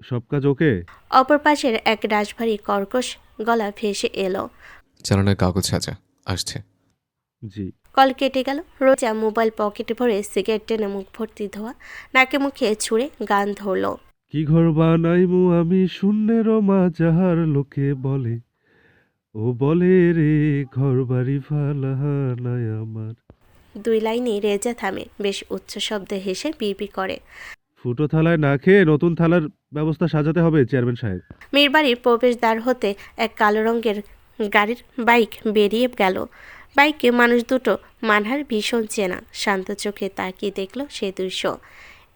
সব কাজ ওকে? অপর পাশের এক রাশভারী কর্কশ গলা ভেসে এলো। চালানের কাগজ সাজা আসছে। জি। কল কেটে গেল। রোজা মোবাইল পকেটে ভরে সিগারেট টেনে মুখ ভর্তি ধোয়া, নাকে মুখে ছুঁড়ে গান ধরল। কি ঘর বানাইমু আমি শূন্যের মাঝার লোকে বলে, ও বলে রে ঘর বাড়ি ফালাহানায় আমার। দুই লাইনে রেজা থামে, বেশ উচ্চ শব্দে হেসে বিড়বিড় করে। ফুটো থালায় না খেয়ে নতুন থালার ব্যবস্থা সাজাতে হবে চেয়ারম্যান সাহেব। মেয়ের প্রবেশদ্বার হতে এক কালো রঙের গাড়ির বাইক বেরিয়ে গেল। বাইকে মানুষ দুটো, মানহার ভীষণ চেনা। শান্ত চোখে তাকিয়ে দেখল সে দৃশ্য।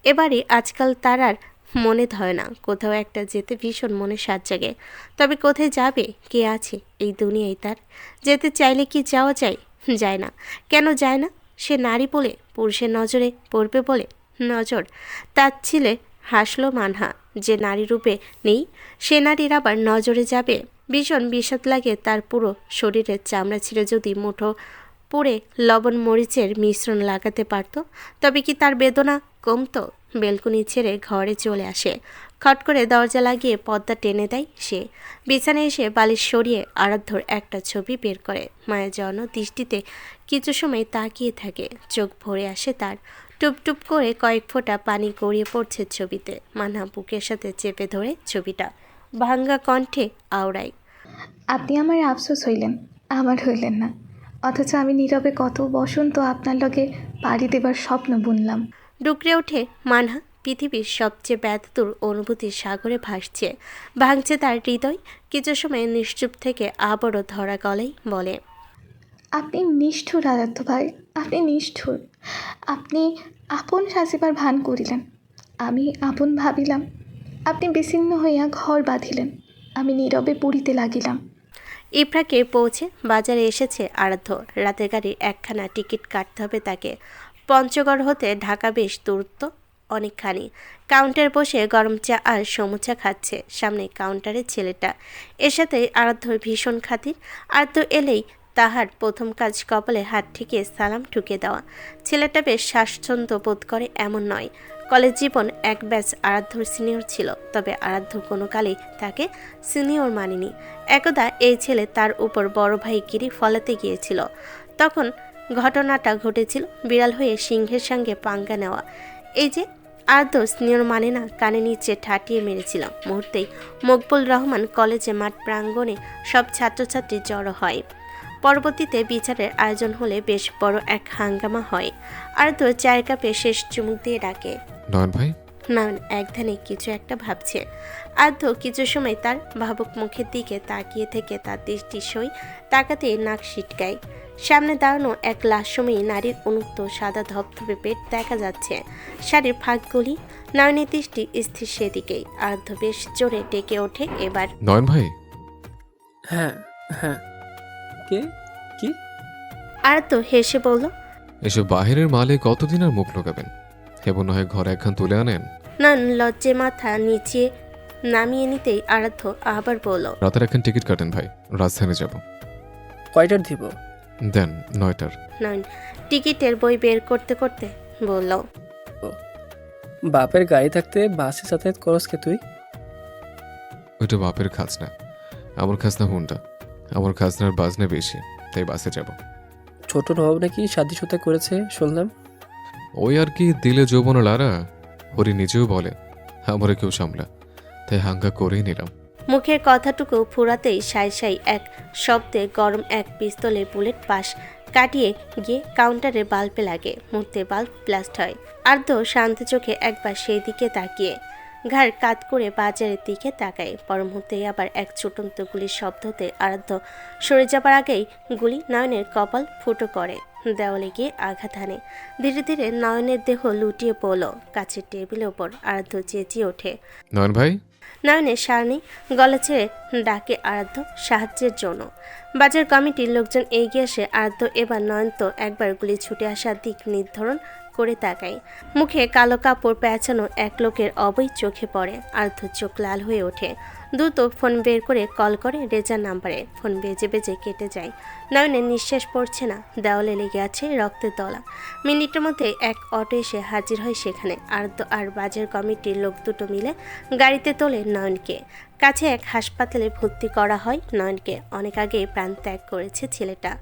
এবারে আজকাল তার আর মনে ধরে না। কোথাও একটা যেতে ভীষণ মনে সাজ জাগে, তবে কোথায় যাবে, কে আছে এই দুনিয়ায় তার? যেতে চাইলে কি যাওয়া যায়? যায় না। কেন যায় না? সে নারী বলে, পুরুষের নজরে পড়বে বলে নজর। তার ছিলে হাসল মানহা। যে নারী রূপে নেই, সে নারীর আবার নজরে যাবে? ভীষণ বিষাদ লাগে তার। পুরো শরীরের চামড়া ছিঁড়ে যদি মুঠো পুড়ে লবণ মরিচের মিশ্রণ লাগাতে পারত, তবে কি তার বেদনা কমতো? বেলকুনি ছেড়ে ঘরে চলে আসে। খট করে দরজা লাগিয়ে পর্দা টেনে দেয় সে। বিছানায় এসে বালিশ সরিয়ে আরাধ্যর একটা ছবি বের করে। মায়ের জন্য দৃষ্টিতে কিছু সময় তাকিয়ে থাকে। চোখ ভরে আসে তার। টুপ টুপ করে কয়েক ফোঁটা পানি গড়িয়ে পড়ছে ছবিতে। মানহা বুকের সাথে চেপে ধরে ছবিটা ভাঙ্গা কণ্ঠে আওড়ায়। আপনি আমার আফসোস হইলেন, আমার হইলেন না। অথচ আমি নীরবে কত বসন্ত আপনার লগে পাড়ি দেবার স্বপ্ন বুনলাম। ডুকরে ওঠে মানহা। পৃথিবীর সবচেয়ে ব্যথতুর অনুভূতির সাগরে ভাসছে, ভাঙছে তার হৃদয়। কিছু সময় নিশ্চুপ থেকে আবারও ধরা গলায় বলে, আপনি নিষ্ঠুর আরাধ্য ভাই, আপনি নিষ্ঠুর। আপনি আপন সাজিবার ভান করিলেন, আমি আপন ভাবিলাম। আপনি বিচ্ছিন্ন হইয়া ঘর বাঁধিলেন, আমি নীরবে পুড়িতে লাগিলাম। ইফরাকে পৌঁছে বাজারে এসেছে আরাধ্য। রাতের গাড়ির একখানা টিকিট কাটতে হবে তাকে। পঞ্চগড় হতে ঢাকা বেশ দূরত্ব অনেকখানি। কাউন্টারে বসে গরম চা আর সমুচা খাচ্ছে সামনে কাউন্টারের ছেলেটা। এর সাথে আরাধ্যর ভীষণ খাতির। আরাধ্য এলেই তাহার প্রথম কাজ কপালে হাত ঠেকিয়ে সালাম ঠুকে দেওয়া। ছেলেটা বেশ স্বাচ্ছন্দ্য বোধ করে এমন নয়। কলেজ জীবন এক ব্যাচ আরাধ্যর সিনিয়র ছিল, তবে আরাধ্য কোনো কালেই তাকে সিনিয়র মানেনি। একদা এই ছেলে তার উপর বড় ভাই গিরি ফলাতে গিয়েছিল। তখন ঘটনাটা ঘটেছিল বিড়াল হয়ে সিংহের সঙ্গে পাঙ্গা নেওয়া। এই যে আরাধ্য সিনিয়র মানে না, কানে নিচে ঠাটিয়ে মেরেছিল। মুহূর্তেই মকবুল রহমান কলেজে মাঠ প্রাঙ্গণে সব ছাত্রছাত্রী জড়ো হয়। পরবর্তীতে বিচারের আয়োজন হলে বেশ বড় এক হাঙ্গামা হয়। আরাধ্য চায়ের কাপে শেষ চুমুক দিয়ে ডাকে, নয়ন ভাই। নয়ন একধানে কিছু একটা ভাবছে। আরাধ্য কিছু সময় তার ভাবুক মুখের দিকে তাকিয়ে থেকে তার দৃষ্টি সই তাকাতে নাক সিটকায়। সামনে দাঁড়ানো এক লাশময়ী নারীর উন্মুক্ত সাদা ধপধপে পেট দেখা যাচ্ছে। শাড়ির ফাঁকগুলি। নয়নের দৃষ্টি স্থির সেদিকেই। আরাধ্য বেশ জোরে ডেকে ওঠে এবার, নয়ন ভাই। হ্যাঁ হ্যাঁ, কে? কি? আরাধ্য হেসে বলল, এসব বাহিরের মালে কতদিন আর মুখ লোকাবেন? এবং নয় ঘরে একখান তুলে আনেন। নয়ন লজ্জে মাথা নিচে নামিয়ে নিতেই আরাধ্য আবার বলল, রাতের একখান টিকিট কাটেন ভাই, রাজধানী যাব। কয়টার দিব? দেন 9টার। নয়ন টিকিটের বই বের করতে করতে বলল, বাপের গাড়ি থাকতে বাসে যাতায়াত করস কে তুই? ওইটা বাপের খাজনা, আমার খাজনা হুন্ডা। আমার খাজনার বাজনা বেশি, তাই বাসে যাব। ছোট নবাব নাকি শাদি সুতা করেছে শুনলাম। ওই আর কি, দিলে যৌবন লারা। হরি নিজেও বলে আমারে কেউ সামলা, তাই হাঙ্গা করেই নিলাম। মুখের কথাটুকু ফুরাতেই সাই সাই এক শব্দে গরম এক পিস্তলের বুলেট পাশ কাটিয়ে গিয়ে কাউন্টারে বাল্বে লাগে। মুহূর্তে বাল্ব ব্লাস্ট হয়। আর্দ্র শান্ত চোখে একবার সেই দিকে তাকিয়ে ঘাড় কাত করে বাজারের দিকে তাকায়। পর মুহূর্তেই আবার এক ছুটন্ত গুলির শব্দ হতে আরাধ্য সরে যাবার আগেই গুলি নয়নের কপাল ফুটো করে, দেওয়ালে গিয়ে আঘাত হানে। ধীরে ধীরে নয়নের দেহ লুটিয়ে পড়ল কাছের টেবিলের ওপর। আরাধ্য চেঁচিয়ে ওঠে, নয়ন ভাই। নয়নের সারণী গলা ছেড়ে ডাকে আরাধ্য সাহায্যের জন্য। বাজার কমিটির লোকজন এগিয়ে আসে। আরাধ্য এবার নয়ন তো একবার গুলি ছুটে আসার দিক নির্ধারণ করে তাকায়। মুখে কালো কাপড় পেঁচানো এক লোকের অবৈ চোখে পড়ে। আর্দ্র চোখ লাল হয়ে ওঠে। দ্রুত ফোন বের করে কল করে রেজার নাম্বারে। ফোন বেজে বেজে কেটে যায়। নয়নের নিঃশ্বাস পড়ছে না, দেওয়ালে লেগে আছে রক্তের দলা। মিনিটের মধ্যে এক অটো এসে হাজির হয় সেখানে। আর্দ্র আর বাজার কমিটির লোক দুটো মিলে গাড়িতে তোলে নয়নকে। কাছে এক হাসপাতালে ভর্তি করা হয় নয়নকে। অনেক আগে প্রাণ ত্যাগ করেছে ছেলেটা।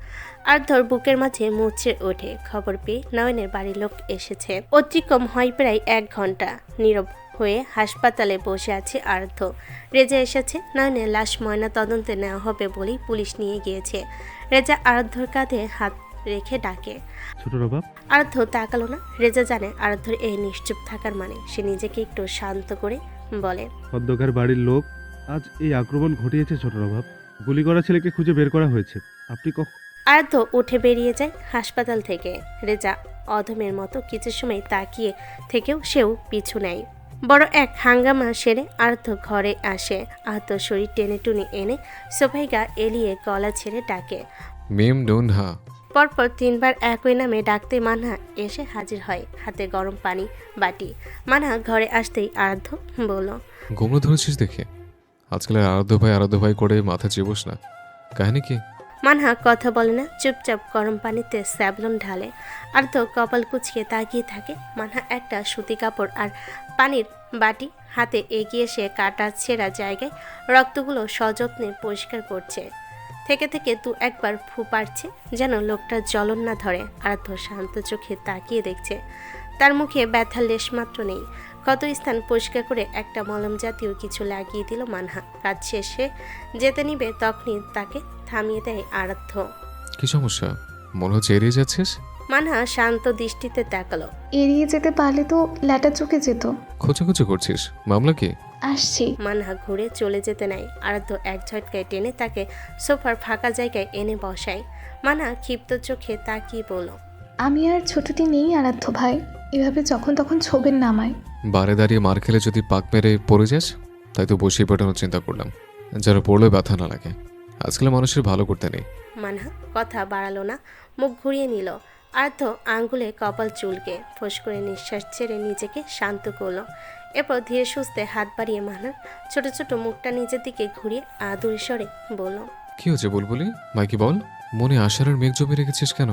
আর্দ্রর বুকের মাঝে মুচড়ে ওঠে। খবর পেয়ে নয়নের বাড়ির লোক এসেছে। অতিক্রম হয় প্রায় 1 ঘন্টা। নীরব হয়ে হাসপাতালে বসে আছে আর্দ্র। রেজা এসেছে। নয়নের লাশ ময়না তদন্তে নেওয়া হবে বলেই পুলিশ নিয়ে গিয়েছে। রেজা আরাধ্যর কাঁধে হাত রেখে ডাকে। ছোট নবাব, আরাধ্য তাকালো না। রেজা জানে আরাধ্যর এই নিশ্চুপ থাকার মানে। সে নিজেকে একটু শান্ত করে বলে, খদ্দকার বাড়ির লোক আজ এই আক্রমণ ঘটিয়েছে ছোট নবাব। গুলি করা ছেলেকে খুঁজে বের করা হয়েছে। আপনি আরাধ্য উঠে বেরিয়ে যায় হাসপাতাল থেকে। রেজা অধমের মতো কিছু সময় তাকিয়ে থেকেও সেও পিছু নেয়। বড় এক হাঙ্গামা সেরে আরাধ্য ঘরে আসে। আহত শরীর টেনে টুনে এনে সোফায় গা এলিয়ে গলা ছেড়ে ডাকে। মেম ডোন হা। পরপর 3 বার একই নামে ডাকতে মানহা এসে হাজির হয়, হাতে গরম পানি বাটি। মানহা ঘরে আসতেই আরাধ্য বলল, গোমরা ধরেছিস দেখে। আজকাল আরাধ্য ভাই করে মাথা চেবোস না। কাহিনী কি? মানহা কথা বলে না, চুপচাপ গরম পানিতে স্যাভলন ঢালে। আরাধ্য কপাল কুঁচকে তাকিয়ে থাকে। মানহা একটা সুতি কাপড় আর পানির বাটি হাতে এগিয়ে সে কাটা ছেঁড়া জায়গায় রক্তগুলো সযত্নে পরিষ্কার করছে। থেকে থেকে 2-1 ফু পারছে যেন লোকটার জ্বলন না ধরে। আরাধ্য শান্ত চোখে তাকিয়ে দেখছে। তার মুখে ব্যথার লেশমাত্র নেই। কত স্থান পরিষ্কার করে একটা মলম জাতীয় কিছু লাগিয়ে দিল মানহা। কাজ শেষে যেতে নিবে তখনই তাকে থামিয়ে দেয় আরাধ্য। কি সমস্যা? মনে হচ্ছে এড়িয়ে যাচ্ছিস। মানহা শান্ত দৃষ্টিতে তাকালো। এড়িয়ে যেতে পারলে তো ল্যাটা চোখে যেত। খোঁচাখুচি করছিস? মামলা কি? আসছি। মানহা ঘুরে চলে যেতে নেয়। আরাধ্য এক ঝটকায় টেনে তাকে সোফার ফাঁকা জায়গায় এনে বসায়। মানহা ক্ষিপ্ত চোখে তাকিয়ে বলল, আমি আর ছোটটি নেই আরাধ্য ভাই। এভাবে যখন তখন ছোবেন না আমায়। বারে দাঁড়িয়ে মার খেলে যদি পাক মেরে পড়ে যাস, তাই তো বসিয়ে পেটানোর চিন্তা করলাম, যেন পড়লে ব্যথা না লাগে। আজকাল মানুষের ভালো করতে নেই। মানহা কথা বাড়ালো না, মুখ ঘুরিয়ে নিল। আরাধ্য আঙ্গুলে কপাল চুলকে ফোঁস করে নিঃশ্বাস ছেড়ে নিজেকে শান্ত করলো। এরপর ধীরে সুস্থে হাত বাড়িয়ে মানহার ছোট ছোট মুখটা নিজের দিকে ঘুরিয়ে আদুরে স্বরে বলল, কি হয়েছে বুলবুলি? মাইকি বল। মনে আশার আর মেঘ জমে রেখেছিস কেন?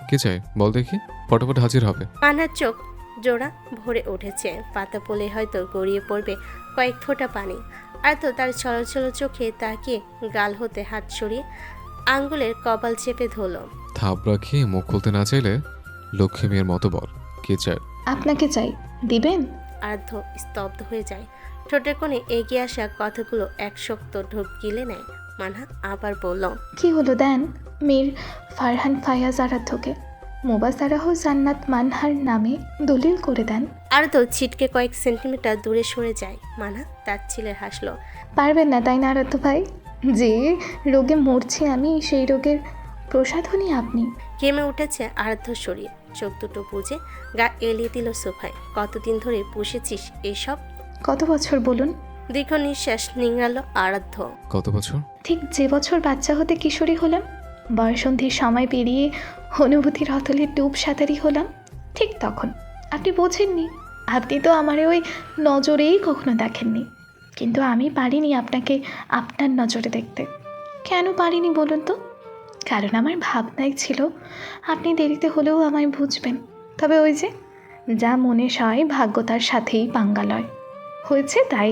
কি চাই বল দেখি, ফটাফট হাজির হবে। মানহার চোখ জোড়া ভরে উঠেছে। পাতা পড়লে হয়তো গড়িয়ে পড়বে কয়েক ফোঁটা পানি। আর তো তার ছলছল চোখে তাকিয়ে গাল হতে হাত সরিয়ে আঙ্গুলের কপাল চেপে ধরল। থাবড়া খেয়ে মুখ খুলতে না চাইলে লক্ষ্মী মেয়ের মতো বল, কি চাই? আপনাকে চাই, দিবেন? আর্ধ স্তব্ধ হয়ে যায়। ঠোঁটের কোণে এগিয়ে আসা কথাগুলো এক শক্ত ঢোক গিলে নেয়। মানহা আবার বলল, কি হলো দেন? মীর ফারহান ফায়াজ আরাধ্যকে মোবাসারাহ জান্নাত মানহার নামে দলিল করে দেন। আর্ধ ছিটকে কয়েক সেন্টিমিটার দূরে সরে যায়। মানহা তার ছেলে হাসলো। পারবেন না তাই না আরাধ্য ভাই? যে রোগে মরছি আমি, সেই রোগের প্রসাধনী আপনি। ঘেমে উঠেছে আরাধ্য শরীর। চোখ দুটো বুজে গা এলিয়ে দিল সোফায়। কতদিন ধরে পুষেছিস এসব? কত বছর বলুন? দীর্ঘ নিঃশ্বাস নিংড়ালো আরাধ্য। কত বছর? ঠিক যে বছর বাচ্চা হতে কিশোরী হলাম, বয়সন্ধির সময় পেরিয়ে অনুভূতির অতলে ডুব সাঁতারি হলাম, ঠিক তখন। আপনি বোঝেননি। আপনি তো আমার ওই নজরেই কখনো দেখেননি। কিন্তু আমি পারিনি আপনাকে আপনার নজরে দেখতে। কেন পারিনি বলুন তো? কারণ আমার ভাবনাই ছিল আপনি দেরিতে হলেও আমায় বুঝবেন। তবে ওই যে যা মনে সয় ভাগ্য তার সাথেই পাঙ্গা লয়। হয়েছে তাই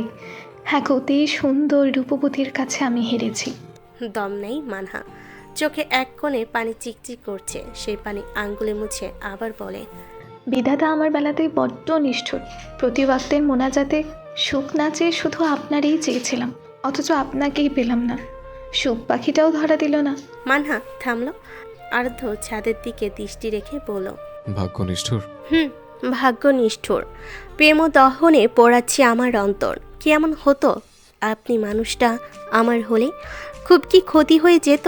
এক অতি সুন্দর রূপবতীর কাছে আমি হেরেছি। দম নেই মানহা। চোখে এক কোণে পানি চিকচিক করছে। সেই পানি আঙ্গুলে মুছে আবার বলে, বিধাতা আমার বেলাতেই বড্ড নিষ্ঠুর। প্রতি ওয়াক্তের মোনাজাতে সুখ না চেয়ে শুধু আপনারই চেয়েছিলাম, অথচ আপনাকেই পেলাম না। সুখ পাখিটাও ধরা দিল না। মানহা থামলো। আর্ধ ছাদের দিকে দৃষ্টি রেখে বলল, ভাগ্য নিষ্ঠুর? ভাগ্য নিষ্ঠুর। প্রেম দহনে পোড়াচ্ছি আমার অন্তর। কি এমন হতো আপনি মানুষটা আমার হলে? খুব কি ক্ষতি হয়ে যেত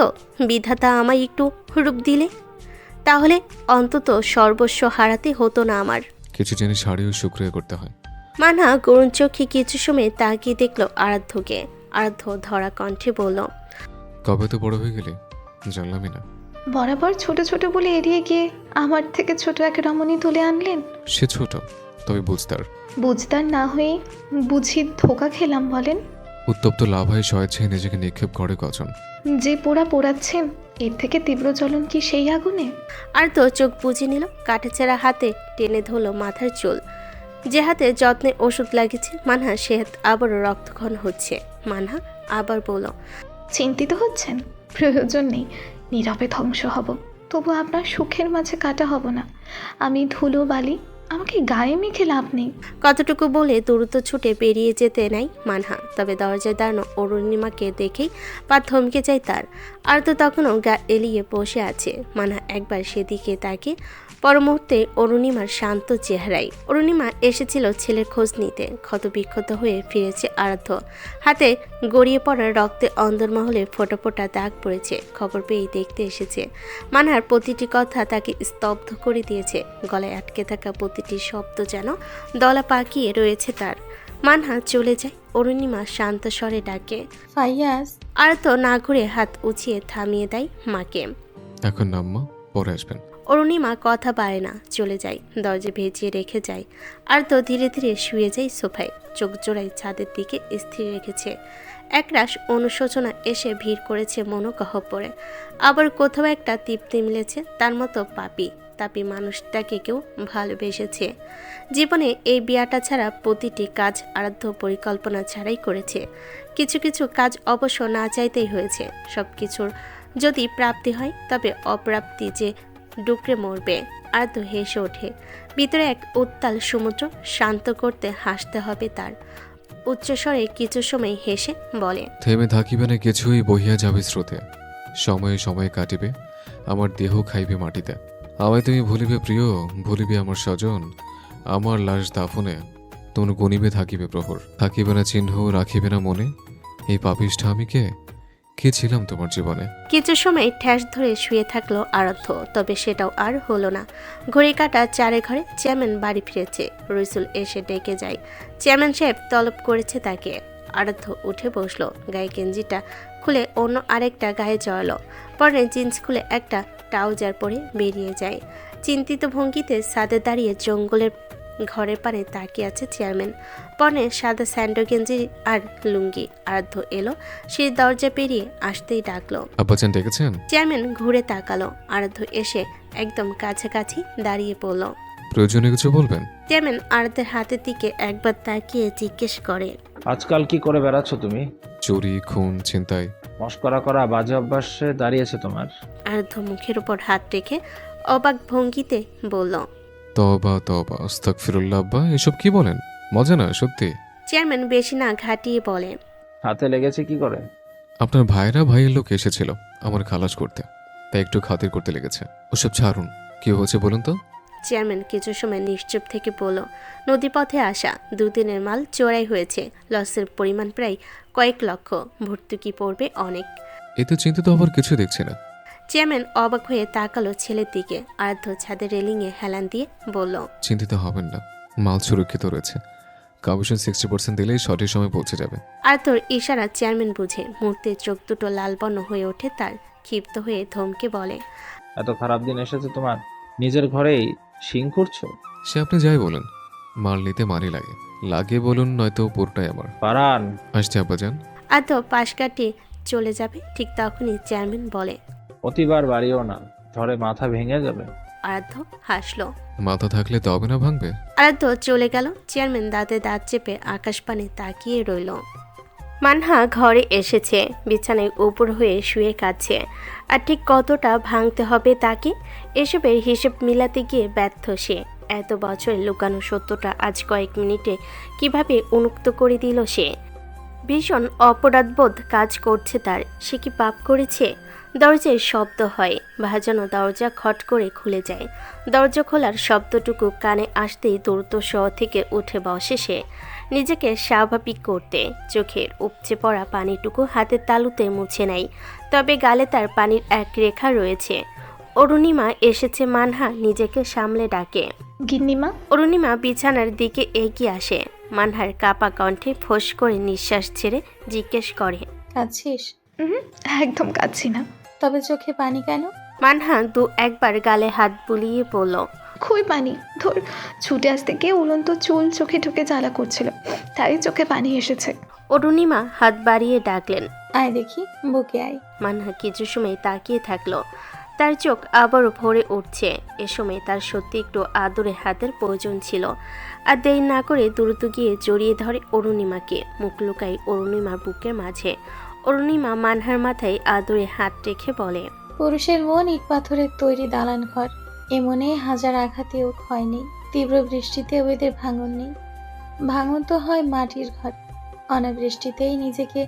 বিধাতা আমায় একটু রূপ দিলে? তাহলে অন্তত সর্বস্ব হারাতে হতো না আমার। কিছু জিনিস হারিয়েও শুক্রিয়া করতে হয়। মানহা করুণ চোখে কিছু সময় তাকিয়ে দেখলো আরাধ্যকে। আরাধ্য ধরা কণ্ঠে বলল, কবে তো বড় হয়ে গেলি জানলামই না। বরাবর ছোট ছোট বলে এড়িয়ে গিয়ে আমার থেকে ছোট এক রমণী তুলে আনলেন। সে ছোট, তবে বুঝতার। বুঝদার না হয়ে বুঝি ধোকা খেলাম বলেন? উত্তপ্ত লাভায় স্বেচ্ছায় নিজেকে নিক্ষেপ করে কজন। যে পোড়াচ্ছেন এর থেকে তীব্র জ্বলন কি সেই আগুনে? আর তো চোখ বুঝে নিল, কাটাছেঁড়া হাতে টেনে ধরল মাথার চুল। যে হাতে যত্নে ওষুধ লাগিয়েছে মানহা, সে হাত আবারও রক্তক্ষরণ হচ্ছে। মানহা আবার বলল, চিন্তিত হচ্ছেন? প্রয়োজন নেই, নীরবে ধ্বংস হব, তবু আপনার সুখের মাঝে কাটা হব না। আমি ধুলো বালি, আমাকে গায়ে মেখে লাভ নেই। কতটুকু বলে দ্রুত ছুটে বেরিয়ে যেতে নাই মানহা। তবে দরজায় দাঁড়ানো অরুণিমাকে দেখেই পা থমকে যায় তার। আর তো তখনও গা এলিয়ে বসে আছে। মানহা একবার সেদিকে তাকে, পর মুহূর্তে অরুণিমার শান্ত চেহারায়। অরুণিমা এসেছিল ছেলের খোঁজ নিতে। ক্ষতবিক্ষত হয়ে ফিরেছে আরাধ্য। হাতে গড়িয়ে পড়া রক্তে অন্দরমহলে ফোঁটা ফোঁটা দাগ পড়েছে। খবর পেয়েই দেখতে এসেছে। মানহার প্রতিটি কথা তাকে স্তব্ধ করে দিয়েছে। গলায় আটকে থাকা প্রতিটি শব্দ যেন দলা পাকিয়ে রয়েছে তার। মানহা চলে যায়। অরুণিমা শান্ত স্বরে ডাকে, ফাইয়াজ। আরাধ্য না ঘুরে হাত উঁচিয়ে থামিয়ে দেয় মাকে। এখন নাম্মা, পরে আসবেন। অরুণিমা কথা পারে না, চলে যায়। দরজা ভেজিয়ে রেখে যায়। আর তো ধীরে ধীরে শুয়ে যায় সোফায়। চোখ জোড়ায় ছাদের দিকে স্থির রেখেছে। একরাশ অনুশোচনা এসে ভিড় করেছে মনোগহ্বরে। আবার কোথাও একটা তৃপ্তি মিলেছে। তার মতো তাপি মানুষটাকে কেউ ভালোবেসেছে। জীবনে এই বিয়াটা ছাড়া প্রতিটি কাজ আরাধ্য পরিকল্পনা ছাড়াই করেছে। কিছু কিছু কাজ অবশ্য না চাইতেই হয়েছে। সব কিছুর যদি প্রাপ্তি হয়, তবে অপ্রাপ্তি যে ডুকরে মরবে। আর তো হেসে ওঠে। ভিতরে এক উত্তাল সমুদ্র শান্ত করতে হাসতে হবে তার। উচ্চস্বরে কিছু সময় হেসে বলে, থেমে থাকিবে না কিছুই, বহিয়া যাবে স্রোতে। সময়ে সময়ে কাটিবে, আমার দেহ খাইবে মাটিতে। আমায় তুমি ভুলিবে প্রিয়, ভুলিবে আমার স্বজন। আমার লাশ দাফনে তুমি গণিবে থাকিবে প্রহর। থাকিবে না চিহ্ন, রাখিবে না মনে। এই পাপিষ্ঠ আমি কে ছিলাম তোমার জীবনে? কিছু সময় ঠ্যাস ধরে শুয়ে থাকলো আরাধ্য। তবে সেটাও আর হলো না। ঘড়ি কাটা 4 ঘরে চেয়ারম্যান বাড়ি ফিরেছে। রইসুল এসে ডেকে যায়। চেয়ারম্যান সাহেব তলব করেছে তাকে। আরাধ্য উঠে বসলো। গায়ে গেঞ্জিটা খুলে অন্য আরেকটা গায়ে জড়ালো। পরে জিন্স খুলে একটা ট্রাউজার পরে বেরিয়ে যায়। চিন্তিত ভঙ্গিতে ছাদে দাঁড়িয়ে জঙ্গলের ঘরের পানে তাকিয়ে আছে চেয়ারম্যান। পরনে সাদা স্যান্ডো গেঞ্জি আর লুঙ্গি। আরাধ্য এলো। সে দরজা পেরিয়ে আসতেই ডাকলো, আব্বাজান ডেকেছেন? চেয়ারম্যান ঘুরে তাকালো। আরাধ্য এসে একদম কাছাকাছি দাঁড়িয়ে পড়ল। প্রয়োজনে কিছু বলবেন? চেয়ারম্যান আরাধ্যের হাতের দিকে একবার তাকিয়ে জিজ্ঞেস করে, আজকাল কি করে বেড়াচ্ছ তুমি? চুরি, খুন, ছিনতাই। মস্করা করা বাজে অভ্যাসে দাঁড়িয়েছে তোমার। আরাধ্য মুখের উপর হাত রেখে অবাক ভঙ্গিতে বলল, তবা তবা আস্তাগফিরুল্লাহ। আব্বা, এসব কি বলেন? মজা না সত্যি? চেয়ারম্যান বেশি না ঘাটিয়ে বলে, হাতে লেগেছে কি করে? আপনার ভাইয়ের লোক এসেছিল আমার খালাস করতে, তাই একটু খাতির করতে লেগেছে। ওসব ছাড়ুন, কি হয়েছে বলুন তো? চেয়ারম্যান কিছু সময় নিশ্চুপ থেকে বলল, নদীপথে আসা 2 দিনের মাল চোরাই হয়েছে। লসের পরিমাণ প্রায় কয়েক লক্ষ। ভর্তুকি পড়বে অনেক। এতে চিন্তিত হবার কিছু দেখছি না। চেয়ারম্যান অবাক হয়ে তাকালো ছেলের দিকে। আরাধ্য ছাদের রেলিংয়ে হেলান দিয়ে বলল, চিন্তিত হবেন না, মাল সুরক্ষিত রয়েছে। কমিশন 60% দিলেই সঠিক সময় পৌঁছে যাবে। আরাধ্যর ইশারা চেয়ারম্যান বুঝে। মুহূর্তে চোখ দুটো লালবর্ণ হয়ে ওঠে তার। ক্ষিপ্ত হয়ে ধমকে বলে, এত খারাপ দিন এসেছে তোমার, নিজের ঘরেই শিং করছো? সে আপনি যাই বলেন, মাল নিতে মারি লাগে বলুন, নয়তো পুরোটাই আমার। পারান, আসছে আব্বাজান। আরাধ্য পাশ কাটিয়ে চলে যাবে। ঠিক তখনই চেয়ারম্যান বলে, প্রতিবার বাড়িও না, ঝড়ে মাথা ভেঙে যাবে। আরাধ্য হাসলো। মাথা থাকলে তবে না ভাঙবে। আরাধ্য চলে গেল। চেয়ারম্যান দাঁতে দাঁত চেপে আকাশপানে তাকিয়ে রইল। মানহা ঘরে এসেছে। বিছানায় উপর হয়ে শুয়ে কাঁদছে। আর ঠিক কতটা ভাঙতে হবে তাকে, এসবের হিসেব মিলাতে গিয়ে ব্যর্থ সে। এত বছর লুকানো সত্যটা আজ কয়েক মিনিটে কিভাবে উন্মুক্ত করে দিল সে। ভীষণ অপরাধবোধ কাজ করছে তার। সে কি পাপ করেছে? দরজায় শব্দ হয়। ভাজানো দরজা খট করে খুলে যায়। দরজা খোলার শব্দটুকু কানে আসতেই দ্রুত শোয়া থেকে উঠে বসে সে, নিজেকে স্বাভাবিক করতে। চোখের উপচে পড়া পানিটুকু হাতের তালুতে মুছে নেয়। তবে গালে তার পানির এক রেখা রয়েছে। অরুণিমা এসেছে। মানহা নিজেকে সামলে ডাকে, গিন্নিমা। অরুণিমা বিছানার দিকে এগিয়ে আসে। মানহার কাপা কণ্ঠে ফোঁস করে নিঃশ্বাস ছেড়ে জিজ্ঞেস করে, কাঁদছিস? একদম কাঁদছি না। তবে চোখে পানি কেন? মানহা দু একবার গালে হাত বুলিয়ে বলল, খুবই পানি ধর। ছুটে আসতে গিয়ে উড়ন্ত চুল চোখে ঢুকে জ্বালা করছিল, তাই চোখে পানি এসেছে। অরুণিমা হাত বাড়িয়ে ডাকলেন। আয় দেখি, বুকে আয়। মানহা কিছু সময় তাকিয়ে থাকলো। তার চোখ আবারও ভরে উঠছে। এ সময় তার সত্যি একটু আদরে হাতের প্রয়োজন ছিল। আর দেরি না করে দ্রুত গিয়ে জড়িয়ে ধরে অরুণিমাকে, মুখ লুকাই অরুণিমার বুকের মাঝে। অরুণিমা মানহার মাথায় আদরে হাত রেখে বলে, পুরুষের মন ইট পাথরের তৈরি দালান ঘর। এ মনে হাজার আঘাতেও ক্ষয় নেই, তীব্র বৃষ্টিতেও এদের ভাঙন নেই। ভাঙন তো হয় মাটির ঘর, অনাবৃষ্টিতেই নিজেকে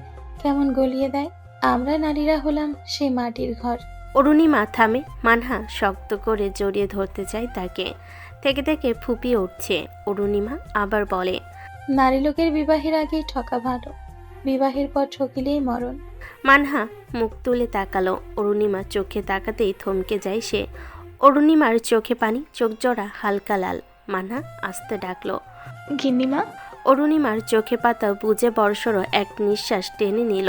কেমন গলিয়ে দেয়। আমরা নারীরা হলাম সেই মাটির ঘর। অরুণিমা থামে। মানহা শক্ত করে জড়িয়ে ধরতে চায় তাকে। থেকে থেকে ফুপিয়ে উঠছে। অরুণিমা আবার বলে, নারী লোকের বিবাহের আগেই ঠকা ভালো, বিবাহের পর ঠকিলেই মরণ। মানহা মুখ তুলে তাকালো। অরুণিমা চোখে তাকাতেই থমকে যায় সে। অরুণিমার চোখে পানি, চোখ জোড়া হালকা লাল। মানহা আস্তে ডাকলো, গিন্নিমা। অরুণিমার চোখে পাতা বুঝে বড়সড় এক নিঃশ্বাস টেনে নিল।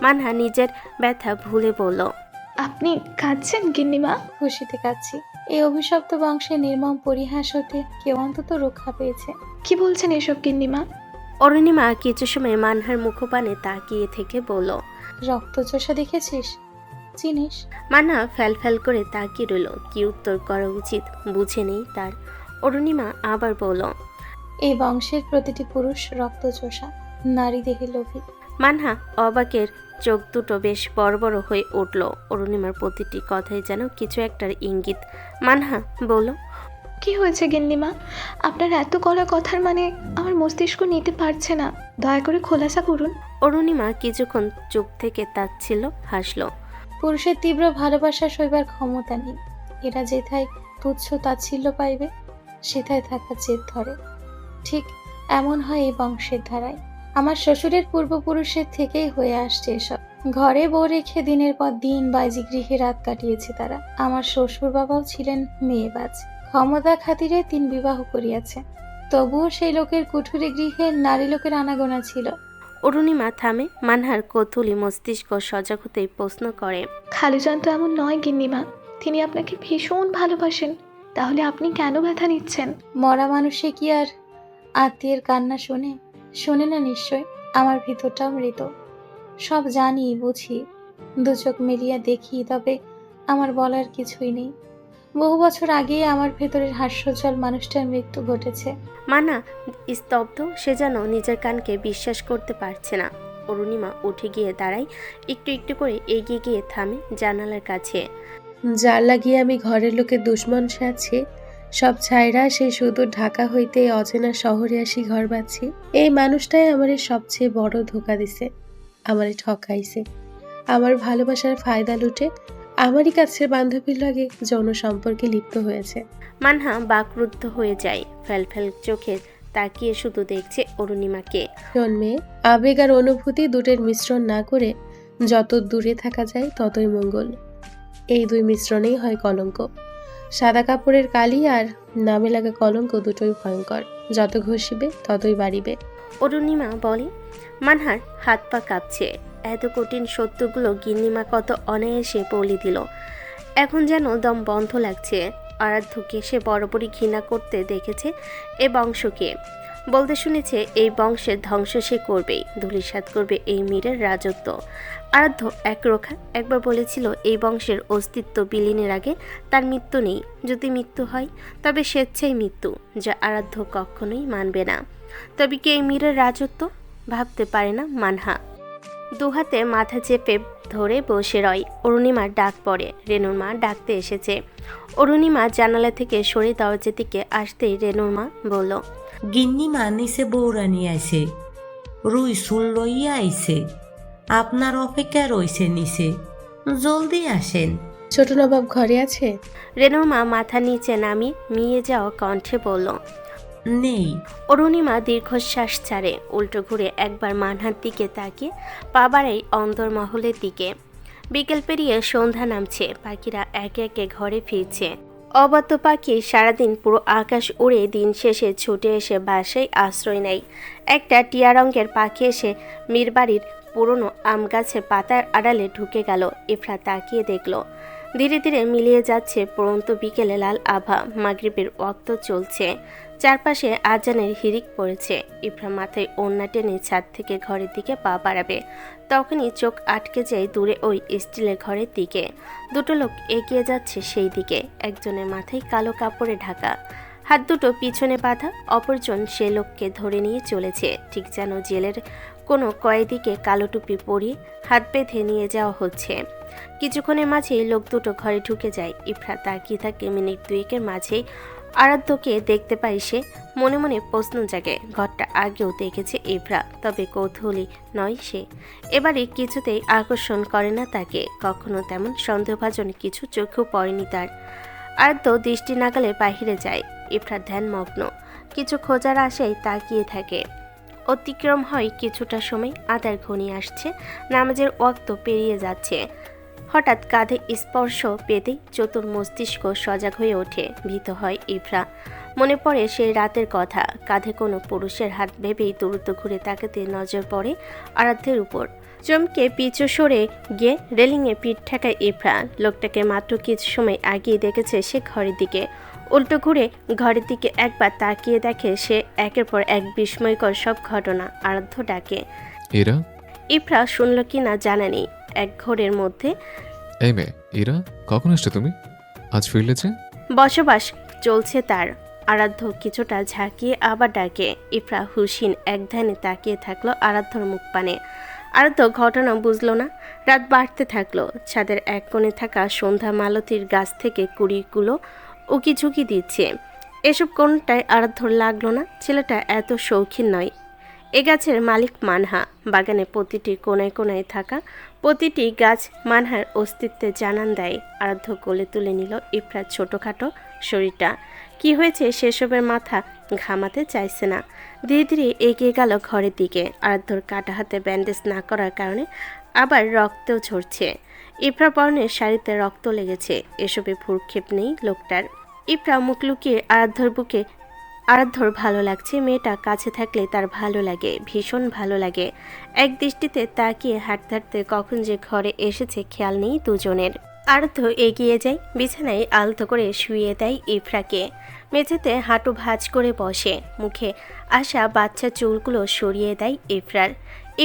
মানহা নিজের ব্যথা ভুলে বলল, আপনি কাঁদছেন গিন্নিমা? খুশিতে কাচ্ছি। এই অভিশপ্ত বংশের নির্মম পরিহাস হতে কেউ অন্তত রক্ষা পেয়েছে। কি বলছেন এসব গিন্নিমা? অরুণিমা কিছু সময় মানহার মুখপানে তাকিয়ে থেকে বলল, রক্তচোষা দেখেছিস? চিনিস? মানহা ফ্যাল ফ্যাল করে তাকিয়ে রইল। কি উত্তর করা উচিত বুঝে নেই তার। অরুণিমা আবার বলল, এই বংশের প্রতিটি পুরুষ রক্তচোষা, নারী দেহে লোভী। মানহা অবাকের চোখ দুটো বেশ বড় বড় হয়ে উঠল। অরুণিমার প্রতিটি কথাই যেন কিছু একটার ইঙ্গিত। মানহা বলল, কি হয়েছে গিন্নিমা? আপনার এত কড়া কথার মানে আমার মস্তিষ্ক নিতে পারছে না, দয়া করে খোলাসা করুন। অরুণিমা কিছুক্ষণ চুপ থেকে তাচ্ছিল, হাসল। পুরুষের তীব্র ভালোবাসা সইবার ক্ষমতা নেই। এরা যেথায় তুচ্ছ তাচ্ছিল্য পাইবে সেথায় থাকার জেদ ধরে। ঠিক এমন হয় এই বংশের ধারায়। আমার শ্বশুরের পূর্বপুরুষের থেকেই হয়ে আসছে এসব। ঘরে বউ রেখে দিনের পর দিন বাইজি গৃহে রাত কাটিয়েছে তারা। আমার শ্বশুর বাবাও ছিলেন মেয়েবাজ, ক্ষমতা খাতিরে 3 বিবাহ করিয়াছে। তবুও সেই লোকের কুঠুরে গৃহে নারী লোকের আনাগোনা ছিল। অরুণিমা থামে। মানহার কৌতূহলী মস্তিষ্ক সজাগ হতেই প্রশ্ন করে, খালুজান তো এমন নয় গিন্নিমা, তিনি আপনাকে ভীষণ ভালোবাসেন, তাহলে আপনি কেন ব্যথা নিচ্ছেন? মরা মানুষে কি আর আত্মীয়ের কান্না শোনে? শোনে না নিশ্চয়। আমার ভিতরটাও মৃত, সব জানি বুঝি, দু চোখ মেলিয়া দেখি, তবে আমার বলার কিছুই নেই। বহু বছর আগে আমার ভেতরের হাস্যজ্জ্বল মানুষটার মৃত্যু ঘটেছে। মানহা স্তব্ধ। সে যেন নিজের কানকে বিশ্বাস করতে পারছে না। অরুণিমা উঠে গিয়ে দাঁড়ায়। একটু একটু করে এগিয়ে গিয়ে থামে জানালার কাছে। যার লাগিয়ে আমি ঘরের লোকের দুশ্মন সাজছি, সব ছাইরা সেই সুদূর ঢাকা হইতে অচেনা শহরে আসি ঘর বাঁধছি। এই মানুষটাই আমারে সবচেয়ে বড় ধোকা দিছে, আমারে ঠকাইছে। আমার ভালোবাসার ফায়দা লুটে আমারই কাছের বান্ধবীর লাগে যৌন সম্পর্কে লিপ্ত হয়েছে। মানহা বাকরুদ্ধ হয়ে যায়। ফ্যাল ফ্যাল চোখে তাকিয়ে শুধু দেখছে অরুণিমাকে। শোন মেয়ে, আবেগ আর অনুভূতি দুটের মিশ্রণ না করে যত দূরে থাকা যায় ততই মঙ্গল। এই 2 মিশ্রণেই হয় কলঙ্ক। সাদা কাপড়ের কালি আর নামে লাগা কলঙ্ক দুটোই ভয়ঙ্কর, যত ঘষিবে ততই বাড়িবে। অরুণিমা বলে। মানহার হাত পা কাঁপছে। এত কঠিন সত্যগুলো গিন্নিমা কত অনায়াসে বলে দিল। এখন যেন দম বন্ধ লাগছে। আরাধ্যকে সে বরাবরই ঘৃণা করতে দেখেছে এ বংশকে। বলতে শুনেছে এই বংশের ধ্বংস সে করবেই, ধূলিসাৎ করবে এই মীরের রাজত্ব। আরাধ্য একরোখা একবার বলেছিল এই বংশের অস্তিত্ব বিলীনের আগে তার মৃত্যু নেই। যদি মৃত্যু হয় তবে স্বেচ্ছায় মৃত্যু, যা আরাধ্য কখনোই মানবে না। তবে কি এই মীরের রাজত্ব? ভাবতে পারে না মানহা। দুহাতে মাথা চেপে ধরে বসে রয়। অরুণিমার ডাক পড়ে। রেনুর মা ডাকতে এসেছে। অরুণিমা জানালা থেকে সরে দরজার দিকে আসতেই রেনুর মা বলল, গিন্নিমা নিচে বৌরানি আইছে, রুই চুল লইয়া আইছে, আপনার অপেক্ষা রইছে নিচে, জলদি আসেন। ছোট নবাব ঘরে আছে? রেনুর মা মাথা নিচে নামিয়ে মিয়ে যাওয়া কণ্ঠে বলল, নেই। অরুণিমা দীর্ঘশ্বাস ছাড়ে। উল্টো ঘুরে একবার মানহার দিকে তাকিয়ে পা বাড়ায় অন্দরমহলের দিকে। বিকেল পেরিয়ে সন্ধ্যা নামছে। পাখিরা একে একে ঘরে ফিরছে। অবাধ্য পাখি সারাদিন পুরো আকাশ উড়ে দিন শেষে ছুটে এসে বাসায় আশ্রয় নেয়। একটা টিয়া রঙের পাখি এসে মীরবাড়ির পুরনো আম গাছের পাতার আড়ালে ঢুকে গেল। ইফরা তাকিয়ে দেখল ধীরে ধীরে মিলিয়ে যাচ্ছে পড়ন্ত বিকেলে লাল আভা। মাগরিবের ওয়াক্ত চলছে, চারপাশে আজানের হিড়িক পড়েছে। ইফরা মাথায় ওড়না টেনে ছাদ থেকে ঘরের দিকে পা বাড়াবে, তখনই চোখ আটকে যায় দূরে ওই স্টিলের ঘরের দিকে। দুটো লোক এগিয়ে যাচ্ছে সেই দিকে। একজনের মাথায় কালো কাপড়ে ঢাকা, হাত দুটো পিছনে বাঁধা, অপরজন সে লোককে ধরে নিয়ে চলেছে, ঠিক যেন জেলের কোনো কয়েদিকে কালো টুপি পরিয়ে হাত বেঁধে নিয়ে যাওয়া হচ্ছে। কিছুক্ষণের মাঝেই লোক দুটো ঘরে ঢুকে যায়। ইফরা তাকিয়ে থাকে মিনিট দুয়েকের মাঝেই আরাধ্যকে দেখতে পাই সে। মনে মনে প্রশ্ন জাগে, ঘরটা আগেও দেখেছে ইফরা, তবে কৌতূহলী নয় সে। এবারে কিছুতেই আকর্ষণ করে না তাকে, কখনো তেমন সন্দেহভাজন কিছু চোখেও পড়েনি তার। আরাধ্য দৃষ্টি নাগালে বাহিরে যায়। ইফরা ধ্যানমগ্ন, কিছু খোঁজার আশায় তাকিয়ে থাকে। অতিক্রম হয় কিছুটা সময়, আদার ঘনিয়ে আসছে, নামাজের ওয়াক্ত পেরিয়ে যাচ্ছে। হঠাৎ কাঁধে স্পর্শ পেতেই চতুর মস্তিষ্ক সজাগ হয়ে ওঠে। ভীত হয় ইফরা। মনে পড়ে সেই রাতের কথা। কাঁধে কোনো পুরুষের হাত ভেবেই দ্রুত ঘুরে তাকাতে নজর পড়ে আরাধ্যের উপর। চমকে পিছু সরে গিয়ে রেলিংয়ে পিঠ ঠেকায় ইফরা। লোকটাকে মাত্র কিছু সময় আগেই দেখেছে সে ঘরের দিকে। উল্টো ঘুরে ঘরের দিকে একবার তাকিয়ে দেখে সে একের পর এক বিস্ময়কর সব ঘটনা। আরাধ্য ডাকে। ইরা, ইফরা শুনল কি না জানা নেই। এক ঘোরের মধ্যে এই মেয়ে ইরা, কখন এসছো তুমি? আজ ফিরলে যে? বসবাস চলছে তার। আরাধ্য কিছুটা ঝাঁকিয়ে আবার ডাকে। ইফরা হুসিন এক ধ্যানে তাকিয়ে থাকলো আরাধ্যর মুখ পানে। আরাধ্য ঘটনা বুঝলো না। রাত বাড়তে থাকলো। ছাদের এক কোণে থাকা সন্ধ্যা মালতীর গাছ থেকে কুড়িগুলো উকি ঝুঁকি দিচ্ছে। এসব কোনটাই আরাধ্যর লাগলো না। ছেলেটা এত শৌখিন নয়। এ গাছের মালিক মানহা। বাগানে প্রতিটি কোনায় কোনায় থাকা প্রতিটি গাছ মানহার অস্তিত্বে জানান দেয়। আরাধ্য কোলে তুলে নিল ইফরার ছোটোখাটো শরীরটা। কি হয়েছে সেসবের মাথা ঘামাতে চাইছে না। ধীরে ধীরে এগিয়ে গেল ঘরের দিকে। আরাধ্যর কাটা হাতে ব্যান্ডেজ না করার কারণে আবার রক্তও ঝরছে। ইফরা পরনের শাড়িতে রক্ত লেগেছে। এসবে ভ্রুক্ষেপ নেই লোকটার। ইফরা মুখ লুকিয়ে আরাধ্যর ভালো লাগছে। মেয়েটা কাছে থাকলে তার ভালো লাগে, ভীষণ ভালো লাগে। এক দৃষ্টিতে তাকিয়ে হাঁটতে হাঁটতে কখন যে ঘরে এসেছে খেয়াল নেই দুজনের। আরাধ্য এগিয়ে যায়, বিছানায় আলতো করে শুইয়ে দেয় ইফরাকে। মেঝেতে হাঁটু ভাঁজ করে বসে, মুখে আসা বাচ্চা চুলগুলো সরিয়ে দেয় ইফরার।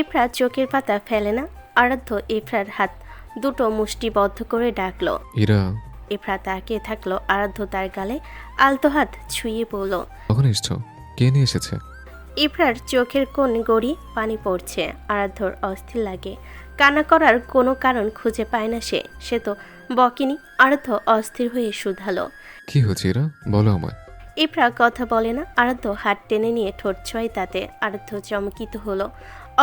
ইফরা চোখের পাতা ফেলে না। আরাধ্য ইফরার হাত দুটো মুষ্টিবদ্ধ করে ডাকলো। ইরা। ইফরা তাকিয়ে থাকলো। আরাধ্য তার গালে আলতো হাত ছুঁয়ে পড়ল। কখন এসছো? কে নিয়ে এসেছে? ইফরার চোখের কোণ গড়িয়ে পানি পড়ছে। আরাধ্যর অস্থির লাগে। কান্না করার কোনো কারণ খুঁজে পায় না সে তো বকেনি। আরাধ্য অস্থির হয়ে শুধালো। কি হচ্ছে ইরা, বলো আমায়। ইফরা কথা বলে না। আরাধ্য হাত টেনে নিয়ে ঠোঁট ছোঁয় তাতে। আরাধ্য চমকিত হলো,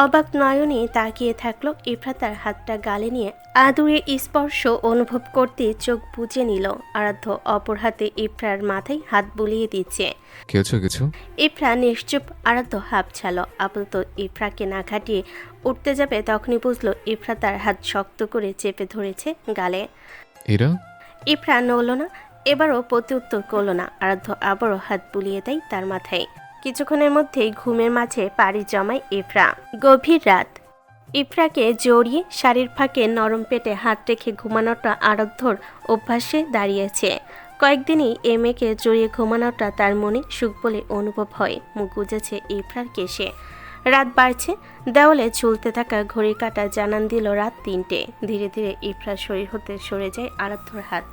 অবাক নয়নে তাকিয়ে থাকলো। ইফরা তার হাতটা গালে নিয়ে আদুরে স্পর্শ অনুভব করতে চোখ বুজে নিল। আরাধ্য অপর হাতে ইফরার মাথায় হাত বুলিয়ে দিচ্ছে। কিছু ইফরা নিশ্চুপ। আরাধ্য হাঁপ ছাড়ল। আপাতত ইফরাকে না ঘাটিয়ে উঠতে যাবে, তখনই বুঝলো ইফরা তার হাত শক্ত করে চেপে ধরেছে গালে। ইরা। ইফরা নড়ল না, এবারও প্রত্যুত্তর করল না। আরাধ্য আবারও হাত বুলিয়ে দেয় তার মাথায়। কিছুক্ষণের মধ্যেই ঘুমের মাঝে পাড়ি জমায় ইফরা। গভীর রাত। ইফরাকে জড়িয়ে শাড়ির ফাঁকে নরম পেটে হাত রেখে ঘুমানোটা আরাধ্যর অভ্যাসে দাঁড়িয়েছে। কয়েকদিনই এ মেয়েকে জড়িয়ে ঘুমানোটা তার মনে সুখ বলে অনুভব হয়। মুখ গুজেছে ইফরার কেশে। রাত বাড়ছে। দেওয়ালে ঝুলতে থাকা ঘড়ির কাঁটা জানান দিল রাত 3টে। ধীরে ধীরে ইফরার শরীর হতে সরে যায় আরাধ্যর হাত।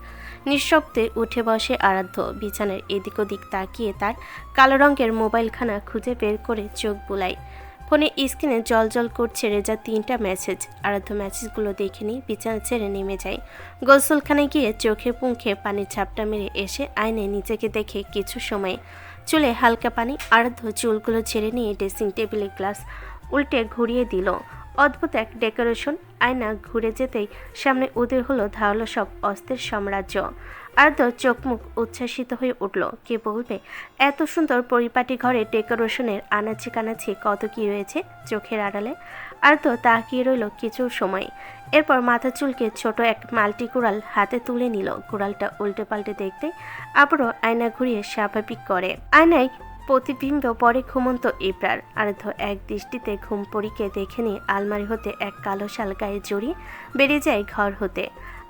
নিঃশব্দে উঠে বসে আরাধ্য। বিছানার এদিক ওদিক তাকিয়ে তার কালো রঙের মোবাইলখানা খুঁজে বের করে চোখ বুলায়। ফোনে স্ক্রিনে জল করছে রেজার 3টা মেসেজ। আরাধ্য মেসেজগুলো দেখে নিয়ে বিছানা ছেড়ে নেমে যায়। গোসলখানে গিয়ে চোখে পুঁখে পানির ঝাপটা মেরে এসে আয়নায় নিজেকে দেখে কিছু সময় চুলে হালকা পানি। আরাধ্য চুলগুলো ছেড়ে নিয়ে ড্রেসিং টেবিলে গ্লাস উল্টে ঘুরিয়ে দিল। অদ্ভুত এক ডেকোরেশন। আয়না ঘুরে যেতেই সামনে উদয় হলো ধারালো সব অস্ত্রের সাম্রাজ্য। আরাধ্য চোখ মুখ উচ্ছ্বাসিত হয়ে উঠল। কে বলবে এত সুন্দর পরিপাটি ঘরে ডেকোরেশনের আনাচি কানাচি কত কি রয়েছে চোখের আড়ালে। আরাধ্য তাকিয়ে রইল কিছু সময়। এরপর মাথা চুলকে ছোট এক মাল্টি কুড়াল হাতে তুলে নিল। কুড়ালটা উল্টে পাল্টে দেখতে আবারও আয়না ঘুরিয়ে স্বাভাবিক করে। আয়নায় প্রতিবিম্ব পরে ঘুমন্ত ইফরার। আরাধ্য এক দৃষ্টিতে ঘুম পরীকে দেখে নিয়ে আলমারি হতে এক কালো শাল গায়ে জড়িয়ে বেরিয়ে যায় ঘর হতে।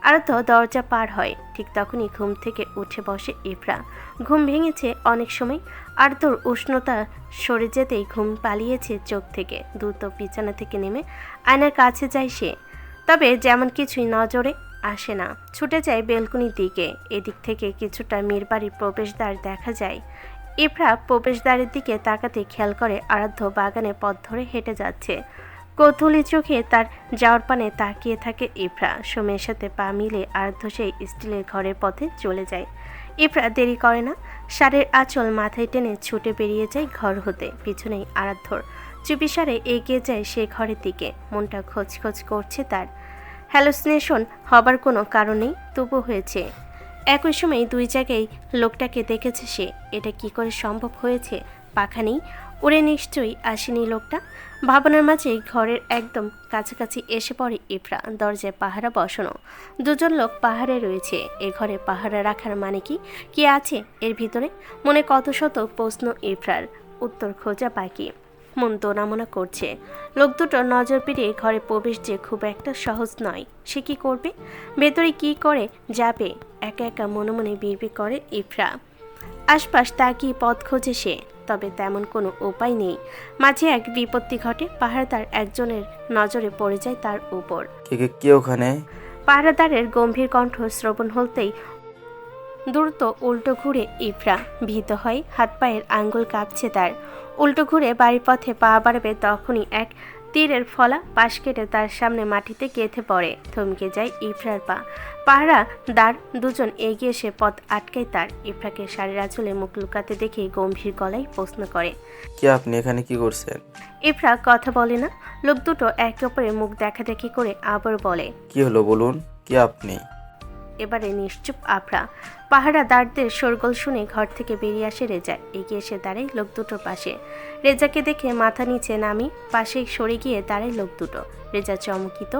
আরাধ্য দরজা পার হয়, ঠিক তখনই ঘুম থেকে উঠে বসে ইফরা। ঘুম ভেঙেছে অনেক সময়, আরাধ্যর উষ্ণতা সরে যেতেই ঘুম পালিয়েছে চোখ থেকে। দ্রুত বিছানা থেকে নেমে আয়নার কাছে যায় সে, তবে যেমন কিছুই নজরে আসে না। ছুটে যায় বেলকনির দিকে। এদিক থেকে কিছুটা মেয়ের বাড়ির প্রবেশদ্বার দেখা যায়। ইফরা প্রবেশদ্বারের দিকে তাকাতে খেয়াল করে আরাধ্য বাগানে পথ ধরে হেঁটে যাচ্ছে। কৌতূহলী চোখে তার যাওয়ার পানে তাকিয়ে থাকে ইফরা। সময়ের সাথে পা মিলে আরাধ্য সেই স্টিলের ঘরের পথে চলে যায়। ইফরা দেরি করে না, শাড়ির আঁচল মাথায় টেনে ছুটে বেরিয়ে যায় ঘর হতে। পিছনেই আরাধ্যর চুপিসারে এগিয়ে যায় সে ঘরের দিকে। মনটা খচখচ করছে তার। হ্যালুসিনেশন হবার কোনো কারণ নেই, তবু হয়েছে। একই সময় দুই জায়গায় লোকটাকে দেখেছে সে। এটা কি করে সম্ভব হয়েছে? পাখা নেই, উড়ে নিশ্চয়ই আসেনি লোকটা। ভাবনার মাঝে ঘরের একদম কাছাকাছি এসে পড়ে ইফরা। দরজায় পাহারা বসানো, দুজন লোক পাহারে রয়েছে। এ ঘরে পাহারা রাখার মানে কি আছে এর ভিতরে? মনে কত শত প্রশ্ন ইফরার, উত্তর খোঁজা বাকি। মন দোনামোনা করছে। লোক দুটো নজর পিটিয়ে ঘরে প্রবেশ যে খুব একটা সহজ নয়। সে কি করবে? ভেতরে কি করে যাবে? একা একা মনে মনে বিড়বিড় করে ইফরা। আশপাশ তাকিয়ে পথ খোঁজে সে, তবে তেমন কোনো উপায় নেই। মাঝে এক বিপত্তি ঘটে। পাহারাদার একজনের নজরে পড়ে যায় তার উপর। কে ওখানে? পাহারাদারের গম্ভীর কণ্ঠ শ্রবণ হতেই দ্রুত উল্টো ঘুরে ইফরা। ভীত হয়, হাত পায়ের আঙ্গুল কাঁপছে তার। উল্টো ঘুরে বাড়ির পথে পা বাড়াবে তখনই এক তীরের ফলা পাশ কেটে তার সামনে মাটিতে গেঁথে পড়ে। থমকে যায় ইফরার পা। পাহারাদার দুজন এগিয়ে এসে পথ আটকায় তার। ইফরাকে শাড়ির আঁচলে মুখ লুকাতে দেখে গম্ভীর গলায় প্রশ্ন করে, কে আপনি? এখানে কি করছেন? ইফরা কথা বলে না। লোক দুটো একে অপরের মুখ দেখাদেখি করে আবার বলে, কি হলো বলুন, কে আপনি? এবারে নিশ্চুপ আফরা। পাহারাদারদের শোরগোল শুনে ঘর থেকে বেরিয়ে আসে রেজা। এগিয়ে এসে দাঁড়ায় লোক দুটোর পাশে। রেজাকে দেখে মাথা নিচে নামি পাশে সরে গিয়ে দাঁড়ায় লোক দুটো। রেজা চমকিত।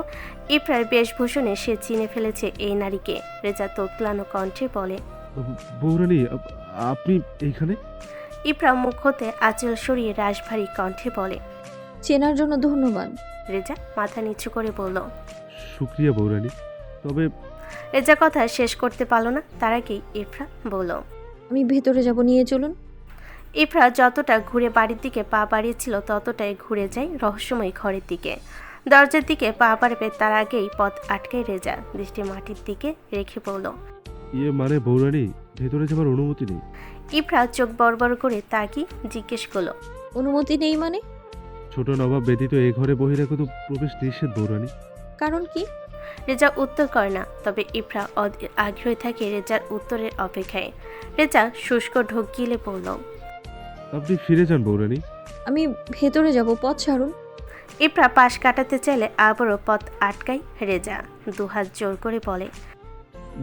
ইফরার বেশভূষণে সে চিনে ফেলেছে এই নারীকে। রেজা তোতলানো কণ্ঠে বলে, বৌরানী, আপনি এইখানে? ইফরা মুখ হতে আঁচল সরিয়ে রাশভারী কণ্ঠে বলে, চেনার জন্য ধন্যবাদ। রেজা মাথা নিচু করে বলল, শুক্রিয়া বৌরানী, তবে রেজা কথা শেষ করতে পারল না, তার আগেই ইফরা বলল, আমি ভেতরে যাব, নিয়ে চলুন। ইফরা যতটা ঘুরে বাড়ির দিকে পা বাড়িয়েছিল ততটাই ঘুরে যায় রহস্যময় ঘরের দিকে। দরজার দিকে পা বাড়বে তার আগেই পথ আটকায় রেজা। দৃষ্টি মাটির দিকে রেখে বলল, মানে বৌরানী, ভেতরে যাবার অনুমতি নেই। ইফরা চোখ বড় বড় করে তাকি জিজ্ঞেস করলো, অনুমতি নেই মানে? ছোট নবাব ব্যতীত এ ঘরে বহিরাগত প্রবেশ নিষেধ বৌরানী। কারণ কি? রেজা উত্তর করে না, তবে ইফরা আগ্রহী থাকে রেজার উত্তরের অপেক্ষায়। রেজা শুষ্ক ঢোক গিলে বলল, আপনি ফিরে যান বৌরানী। আমি ভেতরে যাব, পথ ছাড়ুন। ইফরা পাশ কাটাতে চাইলে আবারও পথ আটকায় রেজা। দুহাত জোর করে বলে,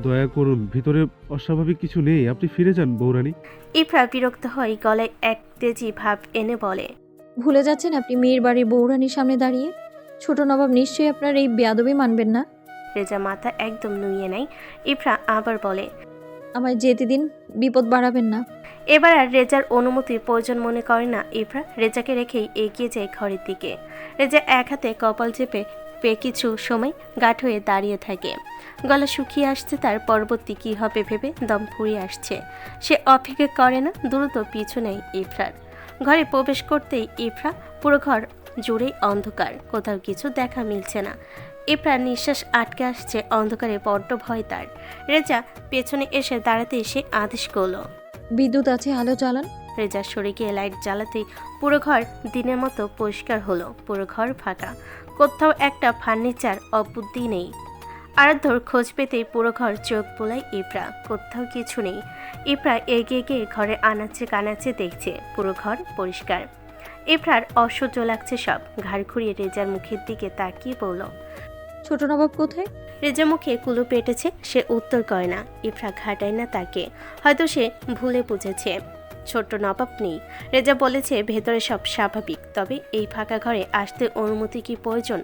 দয়া করুন, ভিতরে অস্বাভাবিক কিছু নেই, আপনি ফিরে যান বৌরানী। ইফরা বিরক্ত হয়, গলায় এক তেজি ভাব এনে বলে, ভুলে যাচ্ছেন আপনি মেয়ের বাড়ির বৌরানীর সামনে দাঁড়িয়ে? ছোট নবাব নিশ্চয়ই আপনার এই বেয়াদবি মানবেন না। রেজা মাথা একদম নুইয়ে নেয়। ইফরা আবার বলে, আমায় যেতে দিন, বিপদ বাড়াবেন না। এবার আর রেজার অনুমতির প্রয়োজন মনে করে না ইফরা। রেজাকে রেখেই এগিয়ে যায় ঘরের দিকে। রেজা এক হাতে কপাল চেপে কিছু সময় গাঢ় হয়ে দাঁড়িয়ে থাকে। গলা শুকিয়ে আসছে তার। পরবর্তী কী হবে ভেবে দম ফুরিয়ে আসছে। সে অপেক্ষা করে না, দ্রুত পিছু নেয় ইফরার। ঘরে প্রবেশ করতেই ইফরা পুরো ঘর জুড়েই অন্ধকার, কোথাও কিছু দেখা মিলছে না। ইফরার নিঃশ্বাস আটকে আসছে। অন্ধকারে বড্ড ভয় তার। রেজা পেছনে এসে দাঁড়াতে সে আদেশ করলো, বিদ্যুৎ আছে, আলো জ্বালান। রেজা সরে গিয়ে লাইট জ্বালাতেই পুরো ঘর দিনের মতো পরিষ্কার হলো। পুরো ঘর ফাঁকা, কোথাও একটা ফার্নিচার অবুদ্ধি নেই। আরাধ্যর খোঁজ পেতেই পুরো ঘর চোখ বোলায় ইফরা। কোথাও কিছু নেই। ইফরা এগিয়ে গিয়ে ঘরে আনাচে কানাচে দেখছে। পুরো ঘর পরিষ্কার। ইফরার অসহ্য লাগছে সব। ঘাড় ঘুরিয়ে রেজার মুখের দিকে তাকিয়ে বলল, ছোট নবাব কোথায়? রেজা মুখে কুলু পেটেছে, সে উত্তর করে না। ইফরা ঘাটায় না তাকে, হয়তো সে ভুলে বুঝেছে। ছোট্ট নবাব নেই। রেজা বলেছে ভেতরে সব স্বাভাবিক, তবে এই ফাঁকা ঘরে আসতে অনুমতি কি প্রয়োজন?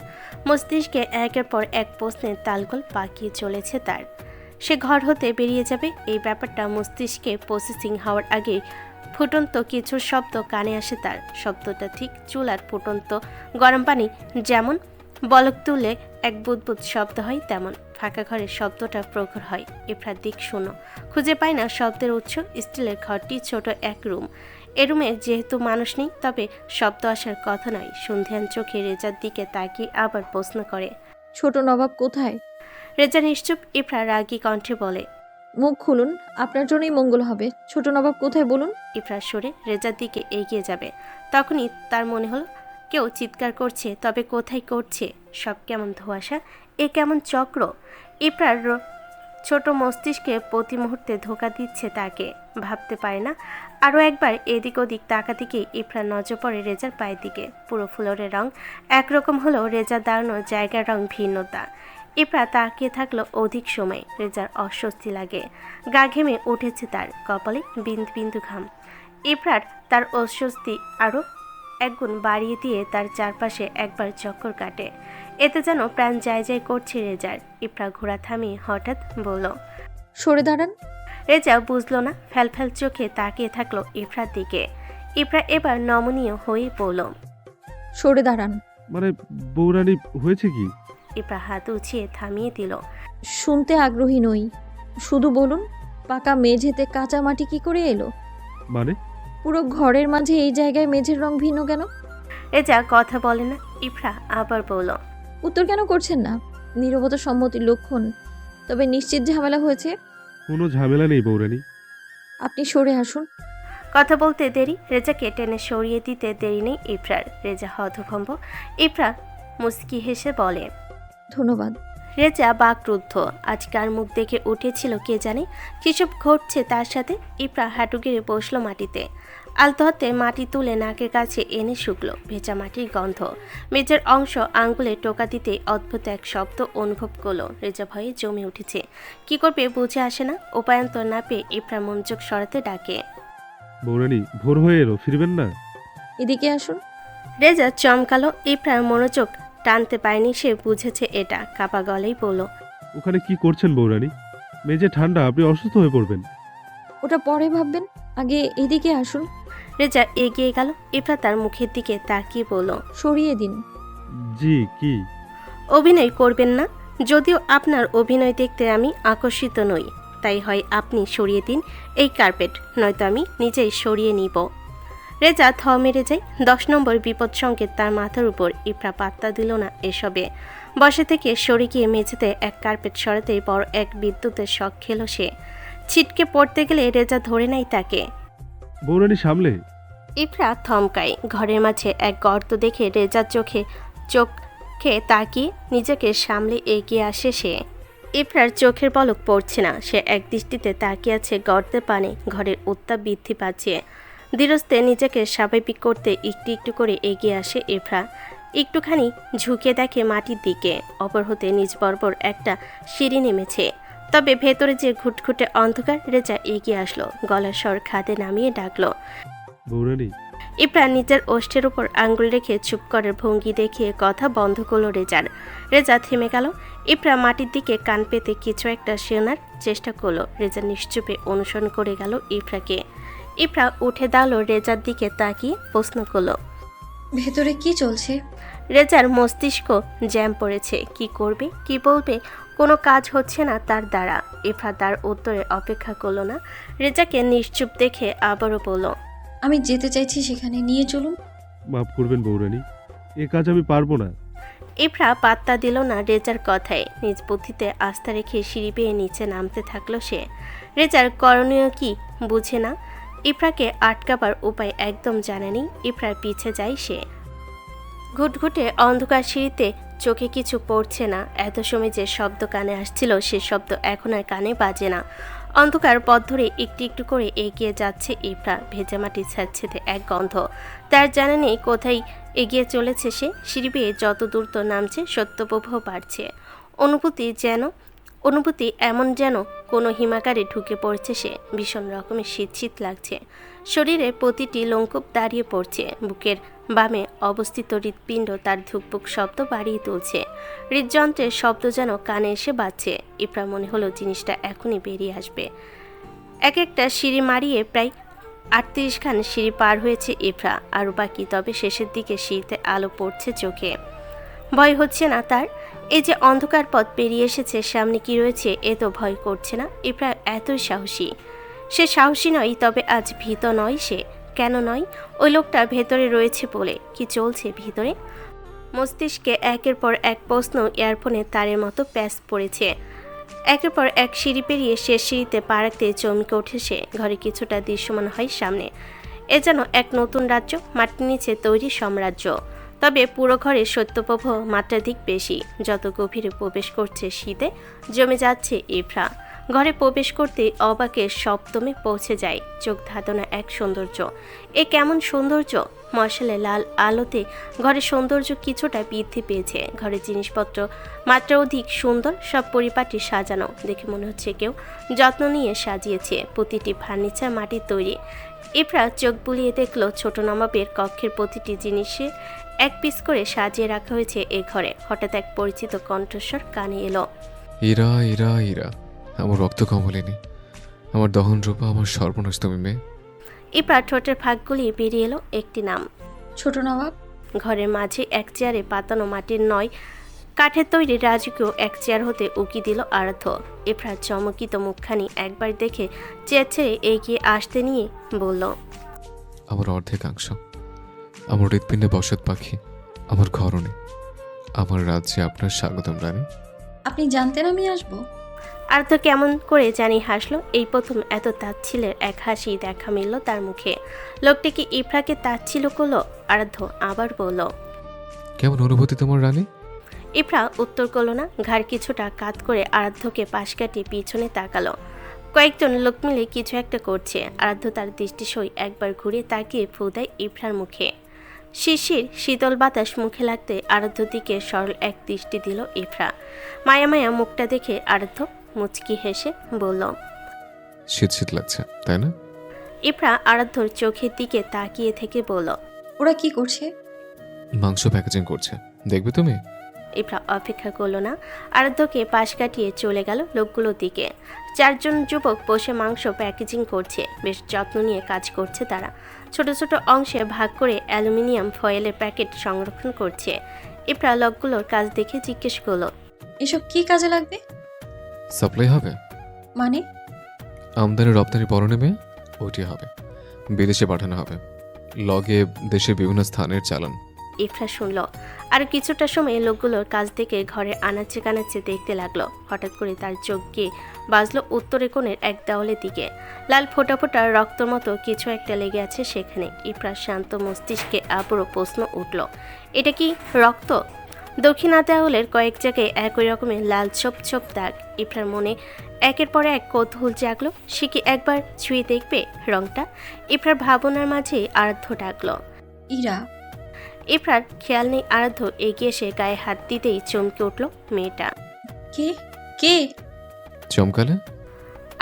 মস্তিষ্কে একের পর এক প্রশ্নের তালগোল পাকিয়ে চলেছে তার। সে ঘর হতে বেরিয়ে যাবে, এই ব্যাপারটা মস্তিষ্কে প্রসেসিং হওয়ার আগে ফুটন্ত কিছু শব্দ কানে আসে তার। শব্দটা ঠিক চুলার ফুটন্ত গরম পানি যেমন বলক তুলে এক বুদবুদ শব্দ হয়, তেমন ফাঁকা ঘরের শব্দটা প্রখর হয়। ইফরার দিক শূন্য, খুঁজে পায় না শব্দের উৎস। স্টিলের ঘরটি ছোট এক রুম। এ রুমে যেহেতু মানুষ নেই, তবে শব্দ আসার কথা নয়। সন্ধ্যান চোখে রেজার দিকে তাকিয়ে আবার প্রশ্ন করে, ছোট নবাব কোথায়? রেজা নিশ্চুপ। ইফরা রাগী কণ্ঠে বলে, মুখ খুলুন, আপনার জন্যই মঙ্গল হবে। ছোট নবাব কোথায় বলুন? ইফরা সরে রেজার দিকে এগিয়ে যাবে। তখনই তার মনে হলো কেউ চিৎকার করছে, তবে কোথায় করছে? সব কেমন ধোঁয়াশা, এ কেমন চক্র? ইফরার ছোট মস্তিষ্কে প্রতি মুহূর্তে ধোঁকা দিচ্ছে তাকে। ভাবতে পারে না। আরও একবার এদিক ওদিক তাকাতেই ইফরার নজর পড়ে রেজার পায়ের দিকে। পুরো ফ্লোরের রং একরকম হলেও রেজার দাঁড়ানো জায়গার রং ভিন্নতা। ইফরা তাকিয়ে থাকলো অধিক সময়। রেজার অস্বস্তি লাগে, গা ঘেমে উঠেছে তার, কপালে বিন্দু বিন্দু ঘাম। ইফরার তার অস্বস্তি আরও একগুণ বাড়িয়ে দিয়ে তার চারপাশে একবার চক্কর কাটে। এতে যেন প্রাণ যায় যায় করছে রেজার। ইফরা ঘোড়া থামিয়ে হঠাৎ বলল, সরে দাঁড়ান। রেজা বুঝলো না, ফ্যালফ্যাল চোখে তাকিয়ে থাকলো ইফরার দিকে। ইফরা এবার নমনীয় হয়ে পড়ল, সরে দাঁড়ান। মানে বৌরানী, হয়েছে কি? ইফরা হাত উছিয়ে থামিয়ে দিল। শুনতে আগ্রহী নই, শুধু বলুন, পাকা মেঝেতে কাঁচা মাটি কি করে এলো? মানে? পুরো ঘরের মাঝে এই জায়গায় মেঝের রং ভিন্ন কেন? রেজা কথা বলে না। ইফরা আবার বলল, উত্তর কেন করছেন না? নীরবতা সম্মতির লক্ষণ, তবে নিশ্চিত ঝামেলা হয়েছে। কোনো ঝামেলা নেই বৌরানী। আপনি সরে আসুন। কথা বলতে দেরি, রেজাকে টেনে সরিয়ে দিতে দেরি নেই ইফরার। রেজা হতভম্ব। ইফরা মুস্কি হেসে বলে, ধন্যবাদ। রেজা বাকরুদ্ধ। আজ কার মুখ দেখে উঠেছিল কে জানে। কিসব ঘটছে তার সাথে। ইফরা হাঁটু গেড়ে বসলো মাটিতে। আলতো হাতে মাটি তুলে নাকের কাছে এনে শুকলো। ভেজা মাটির গন্ধ। মেঝের অংশ আঙ্গুলে টোকা দিতে অদ্ভুত এক শব্দ অনুভব করলো। রেজা ভয়ে জমে উঠেছে। কি করবে বুঝে আসে না। উপায়ন্তর না পেয়ে ইফরা মনোযোগ সরাতে ডাকে, বৌরানী, ভোর হয়ে এলো, ফিরবেন না? এদিকে আসুন। রেজা চমকালো। ইফরার মনোযোগ টানতে পারেনি সে, বুঝেছে এটা। কাপা গলেই বলল, ওখানে কি করছেন বৌরানী? মেঝে ঠান্ডা, আপনি অসুস্থ হয়ে পড়বেন। ওটা পরে ভাববেন, আগে এদিকে আসুন। রেজা এগিয়ে গেল। ইফরা তার মুখের দিকে তাকিয়ে বলল, সরিয়ে দিন। জি, কি? অভিনয় করবেন না? যদিও আপনার অভিনয় দেখতে আমি আকর্ষিত নই, তাই হয় আপনি সরিয়ে দিন এই কার্পেট, নয়তো আমি নিজেই সরিয়ে নিব। রেজা থ মেরে যায়। 10 নম্বর বিপদ সংকেত তার মাথার উপর। ইফরা পাত্তা দিল না এসবে। বসে থেকে সরে গিয়ে মেঝেতে এক কার্পেট সরাতেই বড় এক বিদ্যুতের শক খেলো সে। ছিটকে পড়তে গেলে রেজা ধরে নেয় তাকে। বৌরানী, সামলে। ইফরা থমকায়। ঘরের মাঝে এক গর্ত দেখে রেজার চোখে তাকিয়ে নিজেকে সামলে এগিয়ে আসে সে। ইফরার চোখের পলক পড়ছে না। সে এক দৃষ্টিতে তাকিয়ে আছে গর্তের পানে। ঘরের উত্তাপ বৃদ্ধি পাচ্ছে। ধীরস্থে নিজেকে স্বাভাবিক করতে একটু একটু করে এগিয়ে আসে ইফরা। একটুখানি ঝুঁকে দেখে মাটির দিকে। অপর হতে নিজ বরাবর একটা সিঁড়ি নেমেছে, তবে ভেতরে যে ঘুটঘুটে অন্ধকার। রেজা এগিয়ে আসলো, গলার স্বর খাদে নামিয়ে ডাকলো, বৌরানী। ইফরা নিজের ওষ্ঠের উপর আঙ্গুল রেখে চুপ করার ভঙ্গি দেখিয়ে কথা বন্ধ করলো রেজার। রেজা থেমে গেল। ইফরা মাটির দিকে কান পেতে কিছু একটা শোনার চেষ্টা করলো। রেজা নিশ্চুপে অনুসরণ করে গেল ইফরাকে। ইফরা উঠে দাঁড়ালো, রেজার দিকে তাকিয়ে প্রশ্ন করলো, ভেতরে কি চলছে? রেজার মস্তিষ্ক জ্যাম পড়েছে। কি করবে, কি বলবে, কোনো কাজ হচ্ছে না তার দ্বারা। ইফরা তার উত্তরে অপেক্ষা করলো না। রেজাকে নিশ্চুপ দেখে আবারও বলল, আমি যেতে চাইছি সেখানে, নিয়ে চলুন। মাফ করবেন বৌরানী, এ কাজ আমি পারবো না। ইফরা পাত্তা দিল না রেজার কথায়। নিজ বুদ্ধিতে আস্থা রেখে সিঁড়ি বেয়ে নিচে নামতে থাকলো সে। রেজার করণীয় কি বুঝে না। ইফরাকে আটকাবার উপায় একদম জানেনি। ইফরার পিছে যায় সে। ঘুটঘুটে অন্ধকার সিঁড়িতে চোখে কিছু পড়ছে না। এত সময় যে শব্দ কানে আসছিল সে শব্দ এখন আর কানে বাজে না। অন্ধকার পথ ধরে একটু একটু করে এগিয়ে যাচ্ছে ইফরা। ভেজা মাটি ছাড়ছেতে এক গন্ধ। তার জানা নেই কোথায় এগিয়ে চলেছে সে। সিঁড়ি বেয়ে যত দ্রুত নামছে সত্যপ্রবাহ বাড়ছে। অনুভূতি এমন যেন কোনো হিমাগারে ঢুকে পড়ছে সে। ভীষণ রকমের শীত শীত লাগছে। শরীরে প্রতিটি লোমকূপ দাঁড়িয়ে পড়ছে। বুকের বামে অবস্থিত হৃৎপিণ্ড তার ধুকপুক শব্দ বাড়িয়ে তুলছে। হৃদযন্ত্রের শব্দ যেন কানে এসে বাজছে। ইফরা মনে হলো জিনিসটা এখনই বেরিয়ে আসবে। এক একটা সিঁড়ি মারিয়ে প্রায় 38 খান সিঁড়ি পার হয়েছে ইফরা। আরও বাকি, তবে শেষের দিকে সিঁড়িতে আলো পড়ছে চোখে। ভয় হচ্ছে না তার? এই যে অন্ধকার পথ পেরিয়ে এসেছে, সামনে কি রয়েছে এ তো ভয় করছে না। ইফরা এতই সাহসী। সে সাহসী নয়, তবে আজ ভীত নয় সে। কেন নয়? ওই লোকটা ভেতরে রয়েছে বলে। কি চলছে ভিতরে? মস্তিষ্কে একের পর এক প্রশ্ন ইয়ারফোনে তারের মতো প্যাচ পড়েছে। একের পর এক সিঁড়ি পেরিয়ে শেষ সিঁড়িতে পা রাখতে চমকে ওঠে সে। ঘরে কিছুটা দৃশ্যমান হয় সামনে। এ যেন এক নতুন রাজ্য, মাটির নিচে তৈরি সাম্রাজ্য। তবে পুরো ঘরে সত্যপ্রবাহ মাত্রাধিক বেশি। যত গভীরে প্রবেশ করছে শীতে জমে যাচ্ছে ইফরা। ঘরে প্রবেশ করতে অবাকের সপ্তমে পৌঁছে যায়। চোখ ধাঁধানো এক সৌন্দর্য। এ কেমন সৌন্দর্য! মশালে লাল আলোতে ঘরের সৌন্দর্য কিছুটা বৃদ্ধি পেয়েছে। ঘরের জিনিসপত্র মাত্রা অধিক সুন্দর, সব পরিপাটি সাজানো। দেখে মনে হচ্ছে কেউ যত্ন নিয়ে সাজিয়েছে। প্রতিটি ফার্নিচার মাটির তৈরি। ইফরা চোখ বুলিয়ে দেখল ছোট নবাবের কক্ষের প্রতিটি জিনিসে এক পিস করে সাজিয়ে রাখা হয়েছে এ ঘরে। হঠাৎ এক পরিচিত কণ্ঠস্বর কানে এলো। ইরা ইরা ইরা, আমার রক্ত কমলেনি, আমার দহন রূপা, আমার সর্বনাশ তুমি মেয়ে। ইফরা ঠোঁটের ফাঁক গলিয়ে বেরিয়ে এলো একটি নাম। ছোট নবাব। ঘরের মাঝে এক চেয়ারে পাতানো মাটির নয় কাঠের তৈরি রাজকীয় এক চেয়ার হতে উকি দিল আরাধ্য। ইফরার চমকিত মুখখানি একবার দেখে চেয়ার ছেড়ে এগিয়ে আসতে নিয়ে বলল, আমার অর্ধেকাংশ, আমার হৃৎপিণ্ডে বসত পাখি, আমার ঘরণে, আমার রাজ্যে আপনার স্বাগতম রানী। আপনি জানতেন আমি আসবো? আরাধ্য কেমন করে জানি হাসলো। এই প্রথম এত তাচ্ছিলের এক হাসি দেখা মিলল তার মুখে। লোকটি কি ইফরাকে তাচ্ছিল করলো? আরাধ্য আবার বলল, কেমন অনুভূতি তোমার রানী? ইফরা উত্তর করল না। ঘাড় কিছুটা কাত করে আরাধ্যকে পাশ কাটিয়ে পিছনে তাকালো। কয়েকজন লোক মিলে কিছু একটা করছে। আরাধ্য তার দৃষ্টি সই একবার ঘুরে তাকিয়ে ফু দেয় ইফরার মুখে। শিশির শীতল বাতাস মুখে লাগতে আরাধ্য দিকে সরল এক দৃষ্টি দিল ইফরা। মায়া মায়া মুখটা দেখে আরাধ্য মুচকি হেসে বলল, শীত শীত লাগছে তাই না? ইফরা আরাধ্যর চোখের দিকে তাকিয়ে থেকে বলল, ওরা কি করছে? মাংস প্যাকেজিং করছে, দেখবে তুমি? ইফরা অপেক্ষা করল না, আরাধ্যকে পাশ কাটিয়ে চলে গেল লোকগুলোর দিকে। চারজন যুবক বসে মাংস প্যাকেজিং করছে। বেশ যত্ন নিয়ে কাজ করছে তারা। ছোট ছোট অংশে ভাগ করে অ্যালুমিনিয়াম ফয়েলের প্যাকেট সংরক্ষণ করছে। ইফরা লোকগুলোর কাজ দেখে জিজ্ঞেস করল, এসব কি কাজে লাগবে? সাপ্লাই হবে, মানে? আমদানি রপ্তানি পরনে মেয়ে ওইটি হবে, বিদেশে পাঠানো হবে, লগে দেশের বিভিন্ন স্থানের চালান। ইফরা শুনল। আর কিছুটা সময় লোকগুলোর কাজ দেখে ঘরে আনাচে কানাচে দেখতে লাগলো। হঠাৎ করে তার চোখ গিয়ে বাজলো উত্তরে কোণের এক দেওয়ালের দিকে। লাল ফোটা ফোটা রক্তর মতো কিছু একটা লেগে আছে সেখানে। ইফরার শান্ত মস্তিষ্কে আবারও প্রশ্ন উঠল, এটা কি রক্ত? দক্ষিণা দেওয়ালের কয়েক জায়গায় একই রকমের লাল ছোপ ছোপ দাগ। ইফরার মনে একের পর এক কৌতূহল জাগলো। সে কি একবার ছুঁয়ে দেখবে রংটা? ইফরার ভাবনার মাঝে আরাধ্য ডাকলো, ইরা। ইফরার খেয়াল নেই আরাধ্য এগিয়ে এসে গায়ে হাত দিতেই চমকে উঠল মেয়েটা। কে কে? চমকালে?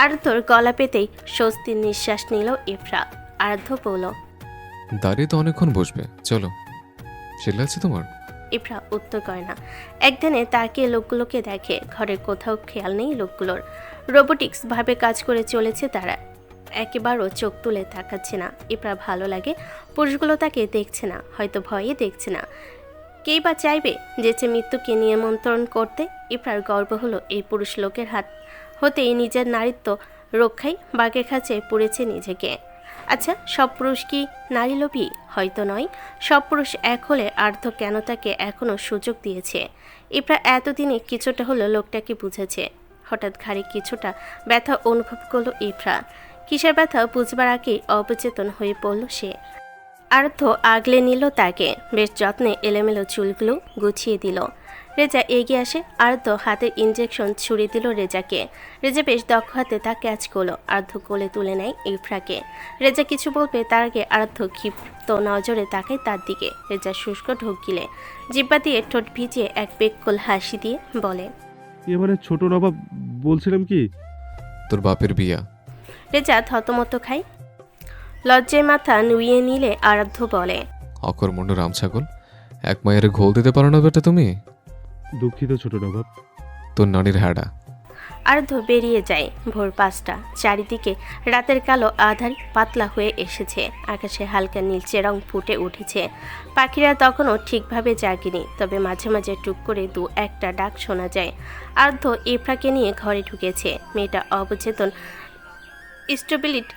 আরাধ্যর গলা পেতেই স্বস্তির নিঃশ্বাস নিল ইফরা। আরাধ্য বলল, দাঁড়িয়ে তো অনেকক্ষণ বসবে, চলো। চিল্লাচ্ছে তোমার? ইফরা উত্তর করে না। একদিনে তাকিয়ে লোকগুলোকে দেখে। ঘরের কোথাও খেয়াল নেই লোকগুলোর। রোবোটিক্স ভাবে কাজ করে চলেছে তারা। একেবারও চোখ তুলে তাকাচ্ছে না। ইফরা ভালো লাগে পুরুষগুলো তাকে দেখছে না, হয়তো ভয়ে দেখছে না। কেই বা চাইবে যেচে মৃত্যুকে নিয়ন্ত্রণ করতে? ইফরার গর্ব হলো এই পুরুষ লোকের হাত হতেই নিজের নারীত্ব রক্ষায় বাঘের খাঁচে পুড়েছে নিজেকে। আচ্ছা, সব পুরুষ কি নারী লোভী? হয়তো নয়। সব পুরুষ এক হলে আর্ধ কেন তাকে এখনও সুযোগ দিয়েছে? ইফরা এতদিনে কিছুটা হলো লোকটাকে বুঝেছে। হঠাৎ ঘাড়ে কিছুটা ব্যথা অনুভব করলো ইফরা। কিসের ব্যথা বুঝবার আগেই অবচেতন হয়ে পড়ল সে। আরাধ্য আগলে নিল তাকে। বেশ যত্নে এলোমেলো চুলগুলো গুছিয়ে দিল। রেজা এগিয়ে আসে। আরাধ্য হাতের ইঞ্জেকশন ছুড়ে দিল রেজাকে। রেজা বেশ দক্ষ হাতে তা ক্যাচ করলো। আরাধ্য কোলে তুলে নেয় ইফরাকে। রেজা কিছু বলবে তার আগে আরাধ্য ক্ষিপ্ত নজরে তাকায় তার দিকে। রেজা শুষ্ক ঢোক গিলে জিব্বা দিয়ে ঠোঁট ভিজিয়ে এক বেককল হাসি দিয়ে বলে, এবারে ছোট নবাব বলছিলাম কি? তোর বাপের বিয়া। রেজা থতমত খায়। লজ্জায় মাথা নুইয়ে নিলে আরাধ্য বলে, অকর্মণ্য রামছাগল, এক মায়ের ঘোল দিতে পারো না বেটা তুমি? দুঃখিত ছোট নবাব। তোর নানির হ্যাডা। আর্ধ বেরিয়ে যায় ভোর 5টা। চারিদিকে রাতের কালো আধার পাতলা হয়ে এসেছে, আকাশে হালকা নীলচে রং ফুটে উঠেছে। পাখিরা তখনও ঠিকভাবে জাগেনি, তবে মাঝে মাঝে টুক করে দু একটা ডাক শোনা যায়। আর্ধ ইফরাকে নিয়ে ঘরে ঢুকেছে। মেয়েটা অবচেতন। স্টেবিলিট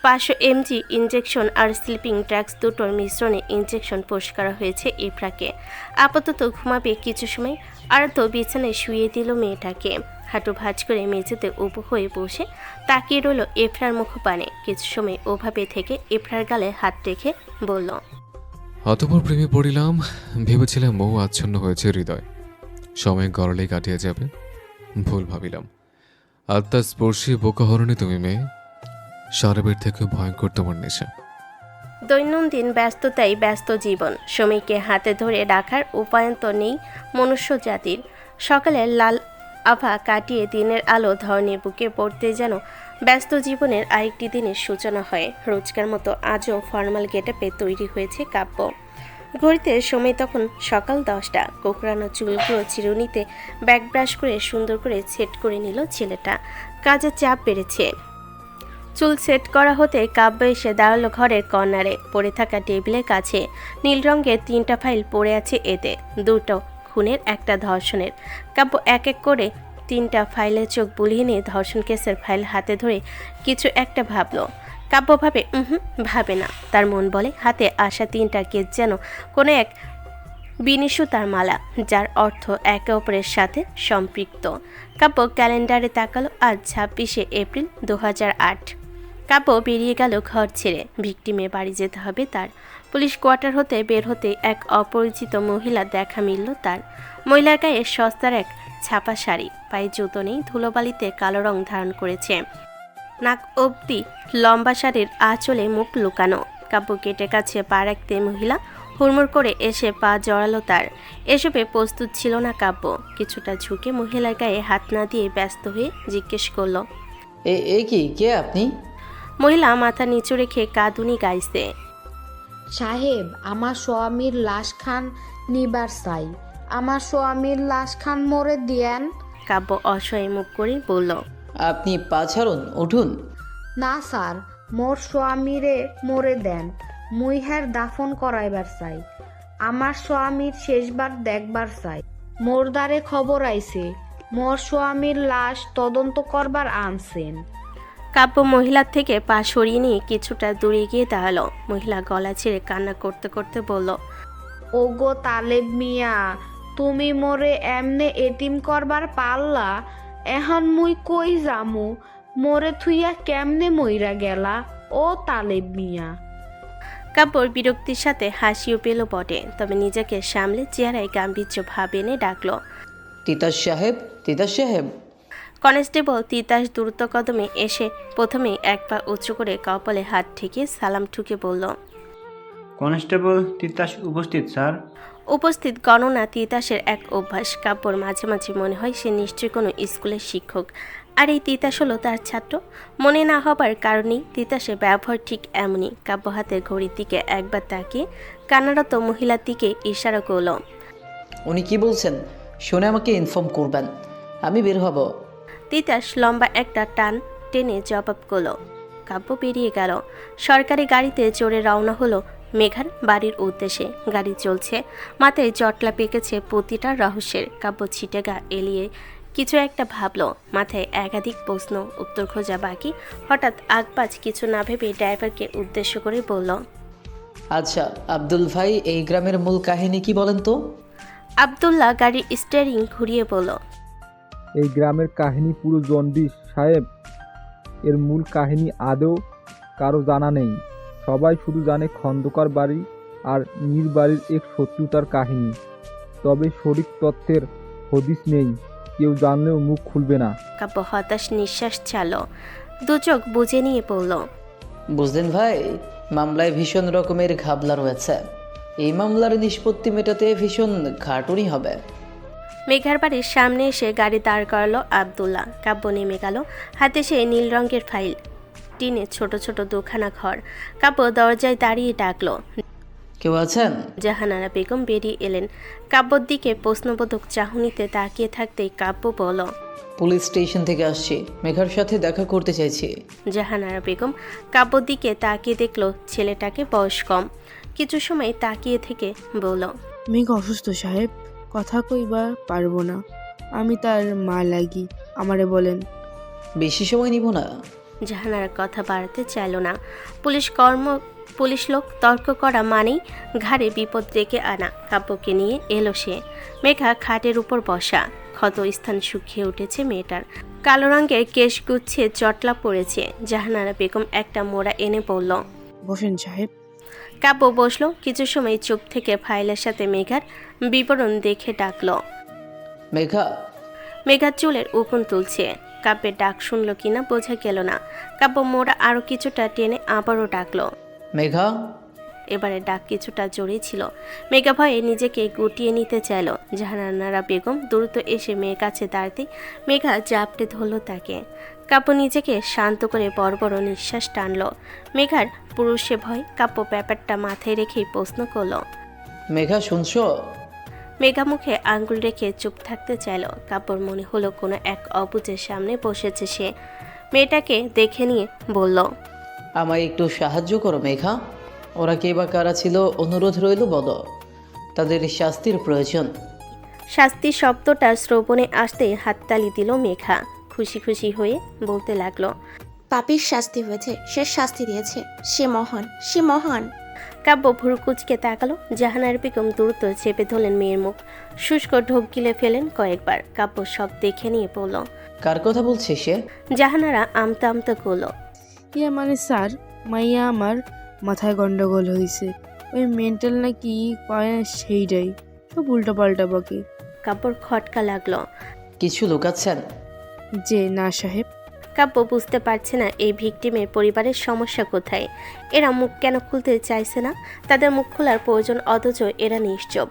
500 mg injection are sleeping drugs দুটোর মিশ্রণে ইনজেকশন পুশ করা হয়েছে ইফরাকে। আপাতত ঘুমাবে কিছু সময়। আর্ধ বিছানায় শুয়ে দিল মেয়েটাকে। হাঁটু ভাঁজ করে মেঝেতে উবু হয়ে বসে তাকিয়ে রইল ইফরার মুখপানে। কিছু সময় ওভাবে থেকে ইফরার গালে হাত রেখে বলল, অতপর প্রেমে পড়িলাম। ভেবেছিলাম মৌ আচ্ছন্ন হয়েছে হৃদয়, সময় গড়ালেই কাটিয়ে যাবে। ভুল ভাবিলাম। আত্মা স্পর্শী বোকা হরণে তুমি মেয়ে, সারাবের থেকে ভয়ঙ্কর তোমার নেশা। দৈনন্দিন ব্যস্ততাই ব্যস্ত জীবন। সময়কে হাতে ধরে রাখার উপায়ন্ত নেই মনুষ্য জাতির। সকালের লাল আভা কাটিয়ে দিনের আলো ধরনের বুকে পড়তে যেন ব্যস্ত জীবনের আরেকটি দিনের সূচনা হয়। রোজকার মতো আজও ফর্মাল গেটআপে তৈরি হয়েছে কাব্য। ঘড়িতে সময় তখন সকাল 10টা। কোকড়ানো চুলগুলো চিরুনিতে ব্যাক ব্রাশ করে সুন্দর করে সেট করে নিল ছেলেটা। কাজের চাপ বেড়েছে। চুল সেট করা হতে কাব্য এসে দাঁড়ালো ঘরের কর্নারে। পড়ে থাকা টেবিলের কাছে নীল রঙের 3টা ফাইল পড়ে আছে এতে, 2টো খুনের, একটা ধর্ষণের। কাব্য এক এক করে 3টা ফাইলের চোখ বুলিয়ে নিয়ে ধর্ষণ কেসের ফাইল হাতে ধরে কিছু একটা ভাবলো। কাব্য ভাবে ভাবে না, তার মন বলে হাতে আসা 3টা কেস যেন কোনো এক বিনিসুতার মালা, যার অর্থ একে অপরের সাথে সম্পৃক্ত। কাব্য ক্যালেন্ডারে তাকালো, আজ 26শে এপ্রিল 2008। কাব্য বেরিয়ে গেল ঘর ছেড়ে। ভিকটিমের বাড়ি যেতে হবে তার। পুলিশ কোয়ার্টার হতে বের হতে এক অপরিচিত মহিলা দেখা মিলল তার। মহিলার গায়ে সস্তার এক ছাপা শাড়ি, পায়ে জুতো নেই, ধুলোবালিতে কালো রং ধারণ করেছে। নাক অবধি লম্বা শাড়ির আঁচলে মুখ লুকানো। কাব্য গেটের কাছে পা রাখতে মহিলা হুড়মুড় করে এসে পা জড়ালো তার। এসবে প্রস্তুত ছিল না কাব্য। কিছুটা ঝুঁকে মহিলার গায়ে হাত না দিয়ে ব্যস্ত হয়ে জিজ্ঞেস করল, এ কি, কে আপনি? মহিলা মাথা নিচু রেখে কাঁদুনি গাইছে, সাহেব, আমার স্বামীর লাশ খান নিবার চাই, আমার স্বামীর লাশ খান মরে দিয়েন। কাব্য অসহায় মুখ করে বলল, আপনি পা ছাড়ুন, উঠুন। না স্যার, মোর স্বামীরে মরে দেন, মুই হ্যার দাফন করাইবার চাই, আমার স্বামীর শেষবার দেখবার চাই। মোর দ্বারে খবর আইছে, মোর স্বামীর লাশ তদন্ত করবার আনছেন। কাব্য মহিলার থেকে পা সরিয়ে নিয়ে কিছুটা দূরে গিয়ে দাঁড়ালো। মহিলা গলা ছেড়ে কান্না করতে করতে বলল, ওগো তালেব মিয়া, তুমি মোরে এমনে এতিম করবার পারলা, এখন মুই কই যামু, মোরে থুইয়া কেমনে মইরা গেলা ও তালেব মিয়া। কাব্যর বিরক্তির সাথে হাসিও পেল বটে, তবে নিজেকে সামলে চেহারায় গাম্ভীর্য ভাব এনে ডাকল, তিতাস সাহেব, তিতাস সাহেব। কনস্টেবল তিতাস দ্রুত কদমে এসে প্রথমেই এক পা উঁচু করে কপালে হাত ঠেকিয়ে সালাম ঠুকে বলল, কনস্টেবল তিতাস উপস্থিত স্যার। উপস্থিত গণনা তিতাসের এক অভ্যাস। কাব্যর মাঝে মাঝে মনে হয় সে নিশ্চয়ই কোনো স্কুলের শিক্ষক, আর এই তিতাস হলো তার ছাত্র। মনে না হবার কারণেই তিতাসের ব্যবহার ঠিক এমনই। কাব্য হাতের ঘড়ির দিকে একবার তাকিয়ে কান্নারত মহিলার দিকে ইশারা করল, উনি কি বলছেন শুনে আমাকে ইনফর্ম করবেন, আমি বের হব। তিতাস লম্বা একটা টান টেনে জবাব করল। কাব্য বেরিয়ে গেল। সরকারি গাড়িতে চড়ে রওনা হলো মেঘার বাড়ির উদ্দেশ্যে। গাড়ি চলছে, মাথায় জটলা পেকেছে প্রতিটা রহস্যের। কাব্য ছিটে গা এলিয়ে কিছু একটা ভাবলো। মাথায় একাধিক প্রশ্ন, উত্তর খোঁজা বাকি। হঠাৎ আগবাজ কিছু না ভেবে ড্রাইভারকে উদ্দেশ্য করে বলল, আচ্ছা আব্দুল ভাই, এই গ্রামের মূল কাহিনী কি বলেন তো? আব্দুল্লাহ গাড়ির স্টিয়ারিং ঘুরিয়ে বলল, এই গ্রামের কাহিনী পুরো জন্ডিস সাহেব। এর মূল কাহিনী আদৌ কারো জানা নেই। সবাই শুধু জানে খন্দকার বাড়ি আর মীর বাড়ির এক শত্রুতার কাহিনী, তবে সঠিক তথ্যের হদিস নেই। কেউ জানলেও মুখ খুলবে না। কাব্য হতাশ নিঃশ্বাস ছাড়ল, দু চোখ বুজে নিয়ে পড়ল, বুঝলেন ভাই, মামলায় ভীষণ রকমের ঘাবলা রয়েছে। এই মামলার নিষ্পত্তি মেটাতে ভীষণ খাটুনি হবে। মেঘার বাড়ির সামনে এসে গাড়ি দাঁড় করালো আব্দুল্লাহ। কাব্য নেমে গেল। হাতে সে নীল রঙের ফাইল, টিনে ছোট ছোট দুখানা ঘর। কাব্য দরজায় দাঁড়িয়ে ডাকলো, কেউ আছেন? জাহানারা বেগম বেরিয়ে এলেন। কাব্যর দিকে প্রশ্নবোধক চাহনিতে তাকিয়ে থাকতেই কাব্য বলল, পুলিশ স্টেশন থেকে আসছি, মেঘার সাথে দেখা করতে চাইছি। জাহানারা বেগম কাব্যর দিকে তাকিয়ে দেখলো ছেলেটাকে বয়স কম। কিছু সময় তাকিয়ে থেকে বলল, মেঘ অসুস্থ সাহেব, কথা কইবা পারবো না। আমি তার মা লাগি, আমারে বলেন। বেশি সময় নিব না। জাহানারা কথা বাড়াতে চাইল না। পুলিশ লোক তর্ক করা মানেই ঘাড়ে বিপদ ডেকে আনা। কাব্যকে নিয়ে এলো সে। মেঘা খাটের উপর বসা, ক্ষত স্থান শুকিয়ে উঠেছে মেয়েটার। কালো রঙের কেশ গুছিয়ে চটলা পড়েছে। জাহানারা বেগম একটা মোড়া এনে বলল, বসেন সাহেব। কাব্য বসলো। কিছু সময় চুপ থেকে ফাইলের সাথে মেঘার বিবরণ দেখে ডাকলো, মেঘা। মেঘা চুলের উকুন তুলছে। কাব্যের ডাক শুনল কিনা বোঝা গেল না। কাব্য মোড়া আরো কিছুটা টেনে আবারও ডাকলো, মেঘা। এবারে ডাক কিছুটা জোরেই ছিল। মেঘা ভয়ে নিজেকে গুটিয়ে নিতে চাইল। জাহানারা বেগম দ্রুত এসে মেয়ের কাছে দাঁড়াতে মেঘা জাপটে ধরল তাকে। কাব্য নিজেকে শান্ত করে বড় বড় নিঃশ্বাস টানল। মেঘার পুরুষে ভয়। কাব্য ব্যাপারটা মাথায় রেখেই প্রশ্ন করল, মেঘা শুনছো? মেঘা মুখে আঙ্গুল রেখে চুপ থাকতে চাইল। কাব্যর মনে হলো কোনো এক অবুঝের সামনে বসেছে সে। মেয়েটাকে দেখে নিয়ে বলল, আমায় একটু সাহায্য করো মেঘা। ওরা কে বা কারা ছিল, অনুরোধ রইল বলো। তাদের শাস্তির প্রয়োজন। শাস্তি শব্দটা শ্রবণে আসতে হাততালি দিল মেঘা। খুশি খুশি হয়ে বলতে লাগলো, পাপীর শাস্তি হয়েছে, সে শাস্তি দিয়েছে, সে মহান, সে মহান। কাব্য ভুরু কুচকে তাকালো। জাহানারা বেগম দ্রুত চেপে ধরলেন মেয়ের মুখ। শুষ্ক ঢোক গিলে ফেলেন কয়েকবার। কাব্য সব দেখে নিয়ে বলল, কার কথা বলছে সে? জাহানারা আমতা আমতা করলো, ইয়া মানে স্যার, মাইয়া আমার মাথায় গন্ডগোল হয়েছে। ওই মেন্টাল নাকি কয় সেইটাই, সব উল্টা পাল্টা বকে। কাব্যর খটকা লাগলো। কিছু লুকাচ্ছেন? যে না সাহেব। কাব্য বুঝতে পারছে না এই ভিকটিমের পরিবারের সমস্যা কোথায়। এরা মুখ কেন খুলতে চাইছে না? তাদের মুখ খোলার প্রয়োজন, অথচ এরা নিশ্চুপ।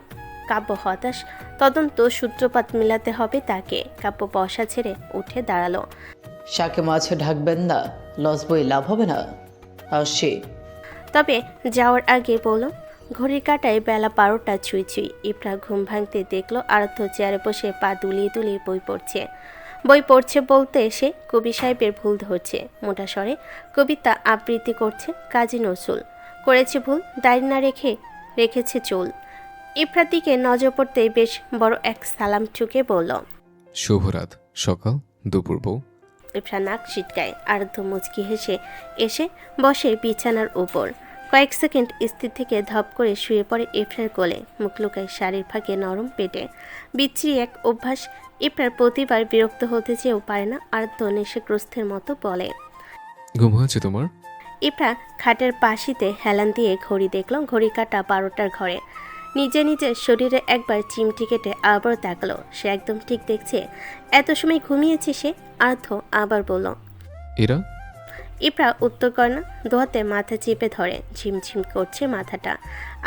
কাব্য হতাশ। তদন্ত সূত্রপাত মেলাতে হবে তাকে। কাব্য বসা ছেড়ে উঠে দাঁড়ালো। শাকে মাছে ঢাকবেন না, লস বই লাভ হবে না। আসছি। তবে যাওয়ার আগে বলল, ঘড়ির কাঁটায় বেলা 12টা ছুঁই ছুঁই। ইফরা ঘুম ভাঙতে দেখলো আরাধ্য চেয়ারে বসে পা দুলিয়ে দুলিয়ে বই পড়ছে। বই পড়ছে বলতে এসে কবি সাহেবের ভুল ধরছে। মোটা স্বরে কবিতা আবৃত্তি করছে কাজী নজরুল। করেছে ভুল, দাড়ি না রেখেছে চুল। ইফরার দিকে নজর পড়তেই বেশ বড় এক সালাম ঠুকে বলল, শুভরাত, সকাল দুপুর বউ। ইফরা নাক ছিটকায়। আরাধ্য মুচকি হেসে এসে বসে বিছানার উপর। কয়েক সেকেন্ড স্থির থেকে ধপ করে শুয়ে পড়ে ইফরার কোলে। মুখ লুকায় শাড়ির ফাঁকে নরম পেটে। বিচ্ছিরি এক অভ্যাস। ইফরার প্রতিবার বিরক্ত হতে চেয়েও পারে না। আরাধ্য নেশাগ্রস্তের মতো বলে, ঘুম হয়েছে তোমার? ইফরা খাটের পাশিতে হেলান দিয়ে ঘড়ি দেখল। ঘড়ি কাটা 12টার ঘরে। নিজে নিজে শরীরে একবার চিমটি কেটে আবার তাকালো। সে একদম ঠিক দেখছে। এত সময় ঘুমিয়েছে সে। আরাধ্য আবার বলল, এরা? ইফরা উত্তর করে না। দোহাতে মাথা চেপে ধরে। ঝিমঝিম করছে মাথাটা।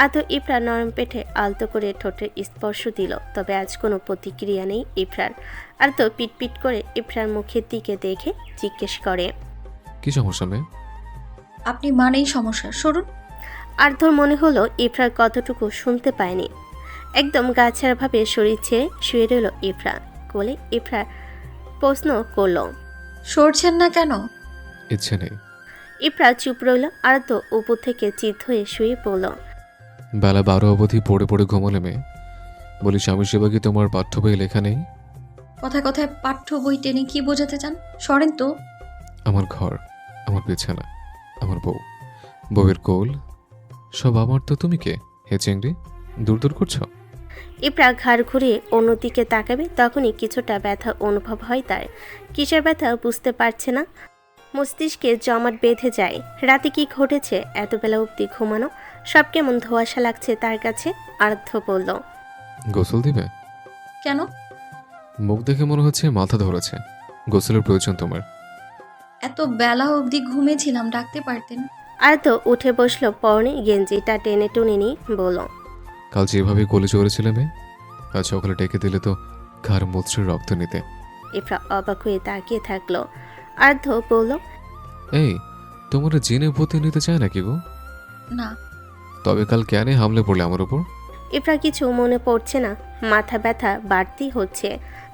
আদৌ ইফরা নরম পেটে আলতো করে ঠোঁটের স্পর্শ দিল। তবে আজ কোনো প্রতিক্রিয়া নেই ইফরার। আদৌ পিটপিট করে ইফরার মুখের দিকে দেখে জিজ্ঞেস করে, কি সমস্যা মেয়ে? আপনি মানেই সমস্যা, সরুন। আর্ধর মনে হলো ইফরার কতটুকু শুনতে পায়নি। একদম গাছাড়াভাবে শরীর ছেড়ে শুয়ে রইল ইফরা কোলে। ইফরা প্রশ্ন করল, সরছেন না কেন? ইচ্ছে নেই। ইফরা চুপ রইল। আরাধ্য উপর থেকে চিত হয়ে শুয়ে পড়ল। বেলা 12 অবধি পড়ে পড়ে ঘুমোলে মেয়ে। বলি স্বামী সেবা কি তোমার পাঠ্য বই লেখা নেই? কথায় কথায় পাঠ্য বই টেনে কি বোঝাতে চান? সরেন তো। আমার ঘর, আমার বিছানা, আমার বউ, বউয়ের কোল, সব আমার। তো তুমি কে হে চেংড়ি? দূর দূর করছো? ইফরা ঘাড় ঘুরিয়ে অন্যদিকে তাকাবে। তখনই কিছুটা ব্যথা অনুভব হয় তার। কিসের ব্যথা বুঝতে পারছে না। মস্তিষ্কে জমাট বেঁধে যায়। রাতে কি ঘটেছে? এত বেলা অবধি ঘুমানো। সব কেমন ধোঁয়াশা লাগছে তার কাছে। আরাধ্য বলল, গোসল দিবে? কেন? মুখ দেখে মনে হচ্ছে মাথা ধরেছে। গোসলের প্রয়োজন তোমার। এত বেলা অবধি ঘুমিয়েছিলাম, ডাকতে পারতেন। আরাধ্য উঠে বসলো। পরনে গেঞ্জিটা টেনে টুনে নিয়ে বলল, কাল যেভাবে কোলে চড়েছিলে মেয়ে, আজ সকালে ডেকে দিলে তো ঘাড় মুচড়ে রক্ত নিতে। ইফরা অবাক হয়ে তাকিয়ে থাকলো। আরাধ্য বলল, এই, তোমার জিনে ভূতে নিতে চায় নাকি গো? না। তবে কাল কেন হামলে পড়লে আমার উপর? ইফরা কিছু মনে পড়ছে না, মাথা ব্যথা বাড়তি হচ্ছে।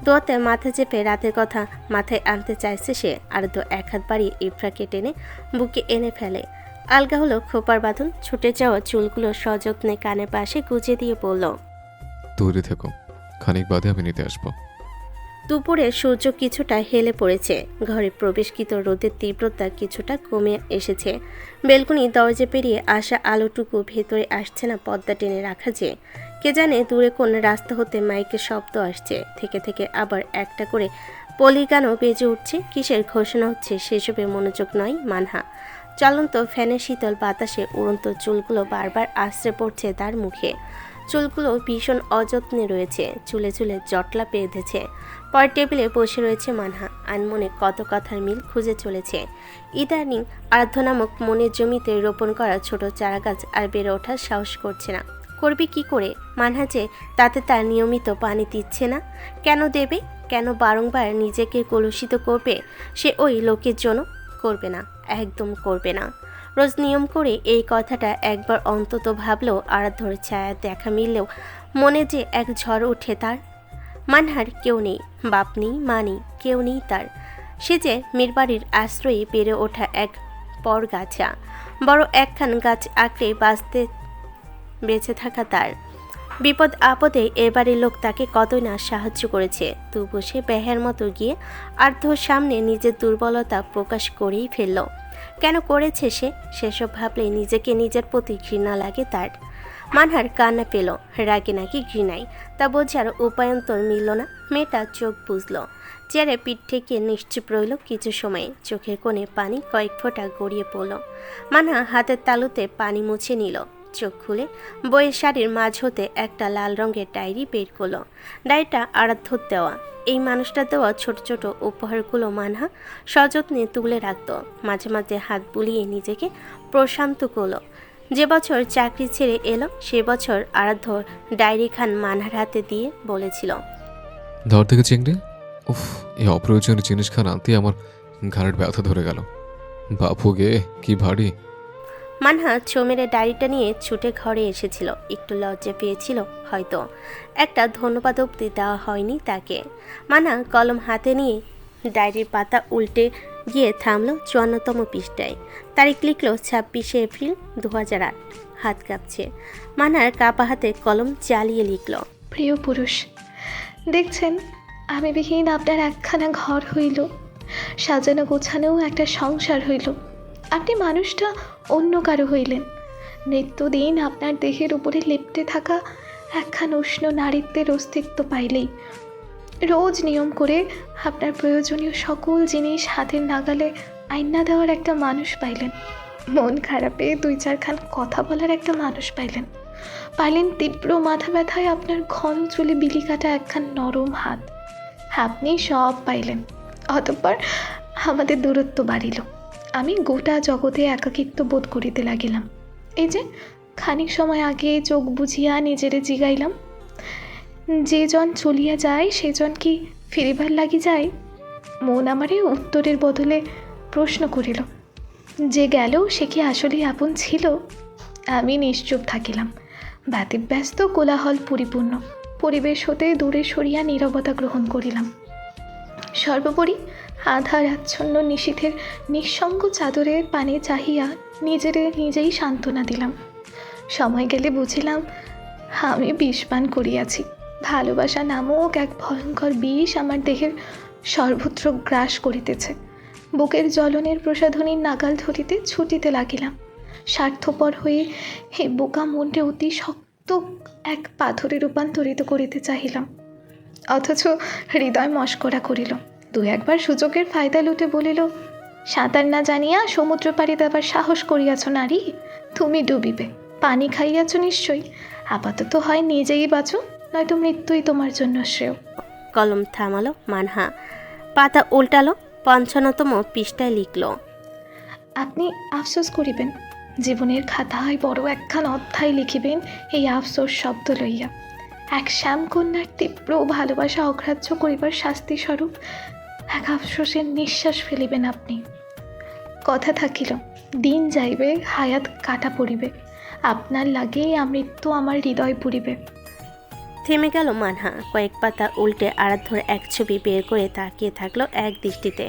দোয়াতে মাথা চেপে রাতের কথা মাথায় আনতে চাইছে সে। আরদ্র এক হাত বাড়িয়ে ইফরাকে টেনে বুকে এনে ফেলে। আলগা হলো খোপার বাঁধন, ছুটে যাওয়া চুলগুলো সযত্নে কানের পাশে গুজে দিয়ে বলল, তৈরি থেকো, খানিক বাদে আমি নিতে আসবো। দুপুরে সূর্য কিছুটা হেলে পড়েছে। ঘরে প্রবেশকৃত রোদের তীব্রতা কিছুটা কমে এসেছে। বেলকনি দরজা পেরিয়ে আসা আলোটুকু ভেতরে আসছে না পর্দা টেনে রাখা যে। কে জানে দূরে কোন রাস্তা হতে মাইকের শব্দ আসছে, থেকে থেকে আবার একটা করে পলিগানও বেজে উঠছে। কিসের ঘোষণা হচ্ছে সেসবে মনোযোগ নয় মানহা। চলন্ত ফ্যানের শীতল বাতাসে উড়ন্ত চুলগুলো বারবার আশ্রে পড়ছে তার মুখে। চুলগুলো ভীষণ অযত্নে রয়েছে, চুলে চুলে জটলা বেঁধেছে। পর টেবিলে বসে রয়েছে মানহা, আনমনে কত কথার মিল খুঁজে চলেছে। ইদানিং আরাধ্য নামক মনের জমিতে রোপণ করা ছোট চারাগাছ আর বেড়ে ওঠার সাহস করছে না। করবে কি করে? মানহা যে তাতে তার নিয়মিত পানি দিচ্ছে না। কেন দেবে? কেন বারংবার নিজেকে কলুষিত করবে? সে ওই লোকের জন্য করবে না, একদম করবে না। রোজ নিয়ম করে এই কথাটা একবার অন্তত ভাবলেও আরাধ্যর ছায়া দেখা মিললেও মনে যে এক ঝড় ওঠে তার। মানহার কেউ নেই, বাপ নেই, মা নেই, কেউ নেই তার। সে যে মীরবাড়ির আশ্রয়ে বেড়ে ওঠা এক পরগাছা, বড় একখান গাছ আঁকড়ে বেঁচে থাকা তার। বিপদ আপদে এবারের লোক তাকে কতই না সাহায্য করেছে, তবু সে ব্যাহের মতো গিয়ে আর্ধর সামনে নিজের দুর্বলতা প্রকাশ করেই ফেলল। কেন করেছে সে? সেসব ভাবলে নিজেকে নিজের প্রতি ঘৃণা লাগে তার। মানহার কান্না পেল, রাগে নাকি ঘৃণায় তা বোঝার উপায়ন্তর মিলল না। মেয়েটা চোখ বুঝল, চেয়ারে পিঠ থেকে নিশ্চুপ রইল কিছু সময়। চোখের কোণে পানি কয়েক ফোঁটা গড়িয়ে পড়ল। মানহা হাতের তালুতে পানি মুছে নিল। চোখ খুলে বইয়ের শাড়ির মাঝ হতে একটা লাল রঙের ডায়েরি বের করল। ডায়েরিটা আরাধ্যর দেওয়া। এই মানুষটা দেওয়া ছোট ছোট উপহারগুলো মানহা সযত্নে তুলে রাখত। মাঝে মাঝে হাত বুলিয়ে নিজেকে প্রশান্ত করল। যে বছর চাকরি ছেড়ে এলো সে বছর আরাধ্য ডায়েরি খান মানহার হাতে দিয়ে বলেছিল, ধর থেকে চিংড়ি। উফ, এই অপ্রয়োজনীয় জিনিসখান আনতে আমার ঘাড়ের ব্যথা ধরে গেল। বাপু গে, কি ভারী। মানহা চোমেরে ডায়েরিটা নিয়ে ছুটে ঘরে এসেছিল। একটু লজ্জা পেয়েছিল হয়তো, একটা ধন্যবাদ অব্দি দেওয়া হয়নি তাকে। মানহা কলম হাতে নিয়ে ডায়েরির পাতা উল্টে গিয়ে থামল ৫৪তম পৃষ্ঠায়। তারিখ লিখল ২৬শে এপ্রিল ২০০৮। হাত কাঁপছে। মানহার কাপা হাতে কলম চালিয়ে লিখল, প্রিয় পুরুষ, দেখছেন আমি বিহীন আপনার একখানা ঘর হইল, সাজানো গোছানোও একটা সংসার হইল। আপনি মানুষটা অন্য কারো হইলেন। নিত্যদিন আপনার দেহের উপরে লেপ্টে থাকা একখান উষ্ণ নারীত্বের অস্তিত্ব পাইলেই রোজ নিয়ম করে আপনার প্রয়োজনীয় সকল জিনিস হাতের নাগালে আইনা দেওয়ার একটা মানুষ পাইলেন। মন খারাপে ২-৪খান কথা বলার একটা মানুষ পাইলেন। তীব্র মাথা ব্যথায় আপনার ঘন চুলে বিলি কাটা একখান নরম হাত। আপনি সব পাইলেন। অতঃপর আমাদের দূরত্ব বাড়িল। আমি গোটা জগতে একাকিত্ব বোধ করিতে লাগিলাম। এই যে খানিক সময় আগে চোখ বুঝিয়া নিজেরে জিগাইলাম, যে জন চলিয়া যায় সেজন কি ফিরিবার লাগি যায়? মন আমারে উত্তরের বদলে প্রশ্ন করিল, যে গেল সে কি আসলে আপন ছিল? আমি নিশ্চুপ থাকিলাম। ব্যতিব্যস্ত কোলাহল পরিপূর্ণ পরিবেশ হতে দূরে সরিয়া নীরবতা গ্রহণ করিলাম। সর্বোপরি আধার আচ্ছন্ন নিশীথের নিঃসঙ্গ চাদরের পানে চাহিয়া নিজেই সান্ত্বনা দিলাম। সময় গেলে বুঝিলাম আমি বিষপান করিয়াছি। ভালোবাসা নামক এক ভয়ঙ্কর বিষ আমার দেহের সর্বত্র গ্রাস করিতেছে। বুকের জ্বলনের প্রসাধনীর নাগাল ধরিতে ছুটিতে লাগিলাম। স্বার্থপর হয়ে হে বোকা মনকে অতি শক্ত এক পাথরে রূপান্তরিত করিতে চাহিলাম, অথচ হৃদয় মস্করা করিল। ২-১বার সুযোগের ফায়দা লুটে বলিল, সাঁতার না জানিয়া সমুদ্র পাড়ি দেবার সাহস করিয়াছ নারী, তুমি ডুবিবে। পানি খাইয়াছ নিশ্চয়ই। আপাতত হয় নিজেই বাঁচো, নয়তো মৃত্যুই তোমার জন্য শ্রেয়। কলম থামালো মানহা, পাতা উল্টালো। ৫৫তম পৃষ্ঠায় লিখল, আপনি আফসোস করিবেন, জীবনের খাতায় বড় একখান অধ্যায় লিখিবেন এই আফসোস শব্দ লইয়া। এক শ্যামকন্যার তীব্র ভালোবাসা অগ্রাহ্য করিবার শাস্তিস্বরূপ এক আফসোসের নিঃশ্বাস ফেলিবেন আপনি। কথা থাকিল, দিন যাইবে, হায়াত কাটা পড়িবে। আপনার লাগে আমৃত্যু আমার হৃদয় পুরিবে। থেমে গেল মানহা। কয়েক পাতা উল্টে আরাধ্যর এক ছবি বের করে তাকিয়ে থাকলো এক দৃষ্টিতে,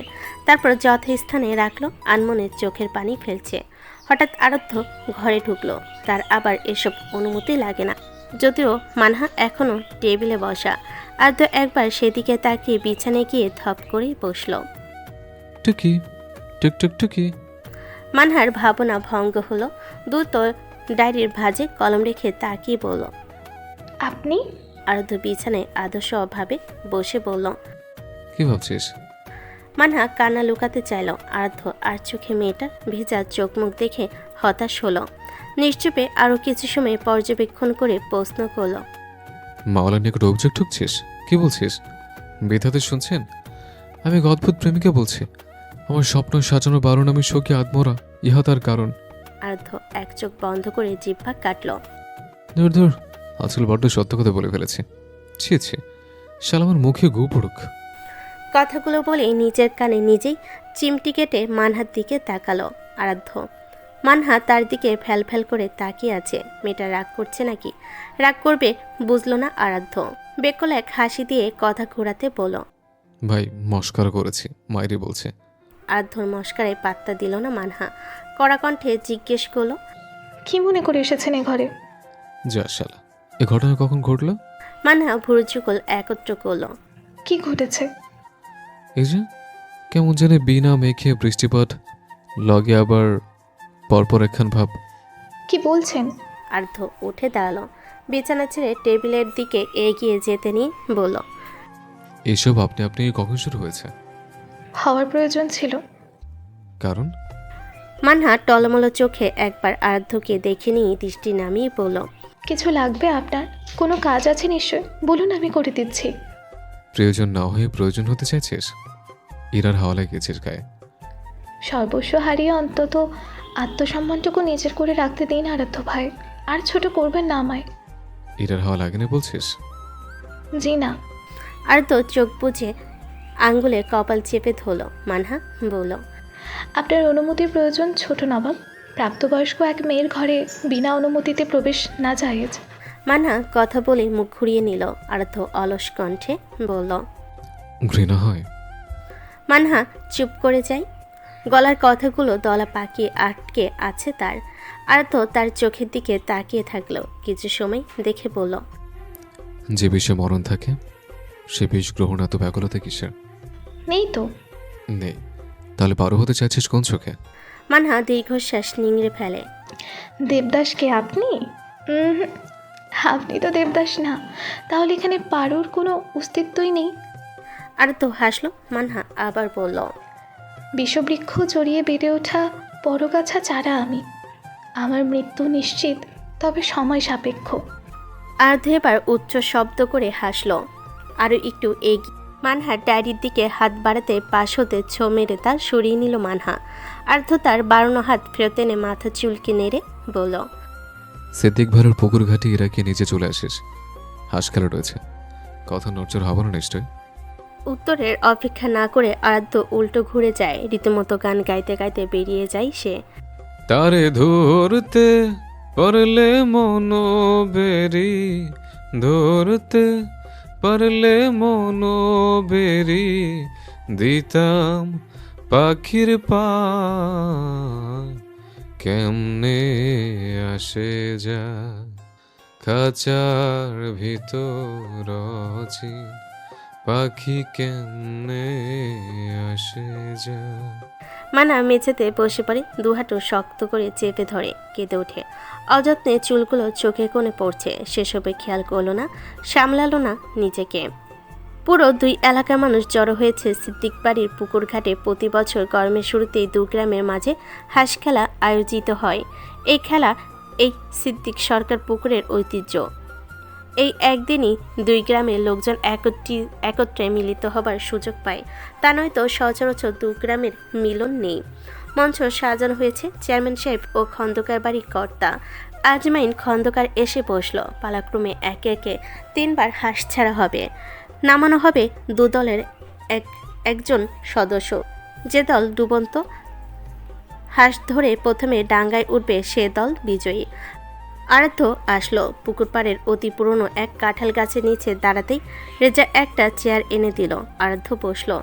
তারপর যথাস্থানে রাখলো। আনমনের চোখের পানি ফেলছে। হঠাৎ আরাধ্য ঘরে ঢুকলো। তার আবার এসব অনুমতি লাগে না, যদিও মানহা এখনও টেবিলে বসা। আরাধ্য একবার সেদিকে তাকিয়ে বিছানায় গিয়ে ধপ করেই বসলো। টুকি টুক টুক টুকি। মানহার ভাবনা ভঙ্গ হলো। দ্রুত ডায়েরির ভাঁজে কলম রেখে তাকিয়ে বলল, আপনি? আরাধ্য বিছানায় আদর্শভাবে বসে বলল। কি ভাবছিস? মানহা কান্না লুকাতে চাইল। আরাধ্য আর চোখে মেয়েটার ভেজা চোখ মুখ দেখে হতাশ হলো। নিশ্চুপে আরও কিছু সময় পর্যবেক্ষণ করে প্রশ্ন করল, মাওলার নিকট অভিযোগ ঠুকছিস? কি বলছিস? বেধাতে শুনছেন? আমি এক অদ্ভুত প্রেমিকা বলছি। আমার স্বপ্ন সাজানো বারণ আমি শোকে আত্মরা, ইহা তার কারণ। আরাধ্য এক চোখ বন্ধ করে জিহ্বা কাটল। ধর ধর, আজকাল বড্ড সত্য কথা বলে ফেলেছি। ছি ছি, শাল আমার মুখে গু পড়ুক। কথাগুলো বলে নিজের কানে নিজেই চিমটি কেটে মানহার দিকে তাকালো আরাধ্য। মানহা তার দিকে ফ্যাল ফ্যাল করে তাকিয়ে আছে। মেয়েটা রাগ করছে নাকি? রাগ করবে বুঝলো না আরাধ্য। বেকল এক হাসি দিয়ে কথা ঘোরাতে বলল, ভাই মস্করা করেছি, মাইরি বলছে। আরাধ্যর মস্কারে পাত্তা দিল না মানহা। কড়া কণ্ঠে জিজ্ঞেস করলো, কি মনে করে এসেছেন এ ঘরে? যা শালা, এ ঘটনা কখন ঘটলো? মানহা ভুরুযুগল একত্র করলো। কি ঘটেছে? এই যে কেমন জানে বিনা মেঘে বৃষ্টিপাত, লগে আবার পরপর একখান ভাব। কি বলছেন? আরাধ্য উঠে দাঁড়ালো। বিছানা ছেড়ে টেবিলের দিকে এগিয়ে যেতে নিয়ে বলল, এইসব আপনি আপনি কখন শুরু হয়েছে? হওয়ার প্রয়োজন ছিল। কারণ? মানহা টলমলো চোখে একবার আরাধ্যকে দেখে নিয়ে দৃষ্টি নামিয়ে বলল, কিছু লাগবে আপনার? কোনো কাজ আছে নিশ্চয়, বলুন আমি করে দিচ্ছি। প্রয়োজন না হয়ে প্রয়োজন হতে চাইছিস? ইরার হাওয়া লাগিয়েছিস গায়ে। সর্বস্ব হারিয়ে অন্তত আত্মসম্মানটুকু নিজের করে রাখতে দিন আরাধ্য ভাই, আর ছোট করবেন না আমায়। ইরার হাওয়া লাগেনি বলছিস? জি না। আরাধ্য চোখ বুঝে আঙ্গুলে কপাল চেপে ধরল। মানহা বলল, আপনার অনুমতির প্রয়োজন ছোট নবাব। প্রাপ্তবয়স্ক এক মেয়ের ঘরে বিনা অনুমতিতে প্রবেশ না জায়েজ। মানহা কথা বলে মুখ ঘুরিয়ে নিল। আরাধ্য অলস কণ্ঠে বলল, ঘৃণা হয়। মানহা চুপ করে যায়। গলার কথাগুলো দলা পাকিয়ে আটকে আছে তার। আরাধ্য তার চোখের দিকে তাকিয়ে থাকলো কিছু সময়, দেখে বলল, যে বিষে মরণ থাকে সে বিষ গ্রহণ এত ব্যাকুলতা কিসের? নেই তো। নেই, তাহলে পারো হতে চাইছিস কোন চোখে? মানহা দীর্ঘশ্বাস নিংড়ে ফেলে। দেবদাসকে আপনি? আপনি তো দেবদাস না, তাহলে এখানে পারুর কোনো অস্তিত্বই নেই। আরাধ্য হাসলো। মানহা আবার বলল, বিষবৃক্ষ জড়িয়ে বেড়ে ওঠা বড়গাছা চারা আমি। আমার মৃত্যু নিশ্চিত, তবে সময় সাপেক্ষ। আরাধ্য এবার উচ্চ শব্দ করে হাসলো। আরও একটু এগিয়ে মানহার ডায়েরির দিকে হাত বাড়াতে পাশ হতে ছো মেরে তা সরিয়ে নিল মানহা। আরাধ্য তার বাড়ানো হাত ফেরত এনে মাথা চুলকে নেড়ে বলল, সিদ্দিক ভাইয়ের পুকুর ঘাটে ইরাকে নিচে চলে আসিস। হাঁস খেলা রয়েছে, কথা নড়চড় হবে না নিশ্চয়। উত্তরের অপেক্ষা না করে আরাধ্য উল্টো ঘুরে যায়। রীতিমতো গান গাইতে গাইতে বেরিয়ে যায় সে। তারে ধরতে পারলে মনো বেরি, ধরতে পারলে মনো বেরি, দিতাম পাখির পায়, কেমনে আসে যা খাঁচার ভিতর অচিন, পাখি কেমনে আসে যা। মানা মেঝেতে বসে পড়ে, দুহাঁটু শক্ত করে চেপে ধরে কেঁদে ওঠে। অযত্নে চুলগুলো চোখে কোণে পড়ছে। সেসবে খেয়াল করলো না, সামলালো না নিজেকে। পুরো 2 এলাকার মানুষ জড়ো হয়েছে সিদ্দিক বাড়ির পুকুর ঘাটে। প্রতি বছর গরমের শুরুতেই 2 গ্রামের মাঝে হাঁস খেলা আয়োজিত হয়। এই খেলা এই সিদ্দিক সরকার পুকুরের ঐতিহ্য। এই একদিনই 2 গ্রামের লোকজন একত্রে মিলিত হবার সুযোগ পায়। তা নয়তো সচরাচর 2 গ্রামের মিলন নেই। মঞ্চ সাজানো হয়েছে চেয়ারম্যান সাহেব ও খন্দকার বাড়ির কর্তা আজমাইন খন্দকার এসে বসল। পালাক্রমে একে একে 3 বার হাঁস ছাড়া হবে। নামানো হবে 2 দলের একজন সদস্য। যে দল ডুবন্ত হাঁস ধরে প্রথমে ডাঙ্গায় উঠবে সে দল বিজয়ী। আরাধ্য আসলো। পুকুর পাড়ের অতি পুরনো এক কাঁঠাল গাছের নিচে দাঁড়াতেই রেজা একটা চেয়ার এনে দিল। আরাধ্য বসলো।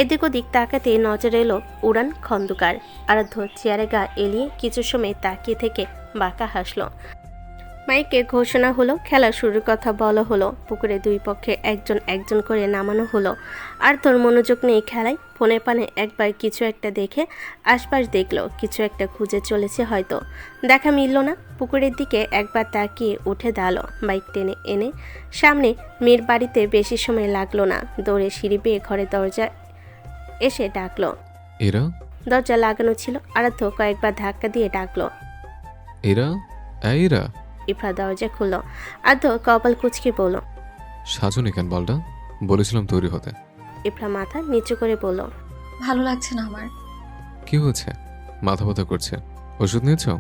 এদিক ওদিক তাকাতেই নজর এলো উড়ান খন্দকার। আরাধ্য চেয়ারে গা এলিয়ে কিছু সময় তাকিয়ে থেকে বাঁকা হাসলো। মাইকে ঘোষণা হলো, খেলা শুরুর কথা বলা হলো। পুকুরে দুই পক্ষে একজন একজন করে নামানো হলো। আর তোর মনোযোগ নেই খেলায়। ফোনে পানে একবার কিছু একটা দেখে আশপাশ দেখলো, কিছু একটা খুঁজে চলেছে হয়তো। দেখা মিলল না। পুকুরের দিকে একবার তাকিয়ে উঠে দাঁড়ালো। বাইক টেনে এনে সামনে মেয়ের বাড়িতে বেশি সময় লাগলো না। দৌড়ে সিঁড়ি বেয়ে ঘরে দরজা এসে ডাকলো। এরা দরজা লাগানো ছিল। আরাধ্য কয়েকবার ধাক্কা দিয়ে ডাকলো, এরা এরা ইফরা দরজা খুলল। আরাধ্য কপাল কুঁচকে বলল, সাজনি কেন বলটা? বলেছিলাম তৈরি হতে। ইফরা মাথা নিচু করে বলল, ভালো লাগছে না আমার। কি হয়েছে? মাথা ব্যথা করছে, ওষুধ নিয়েছো?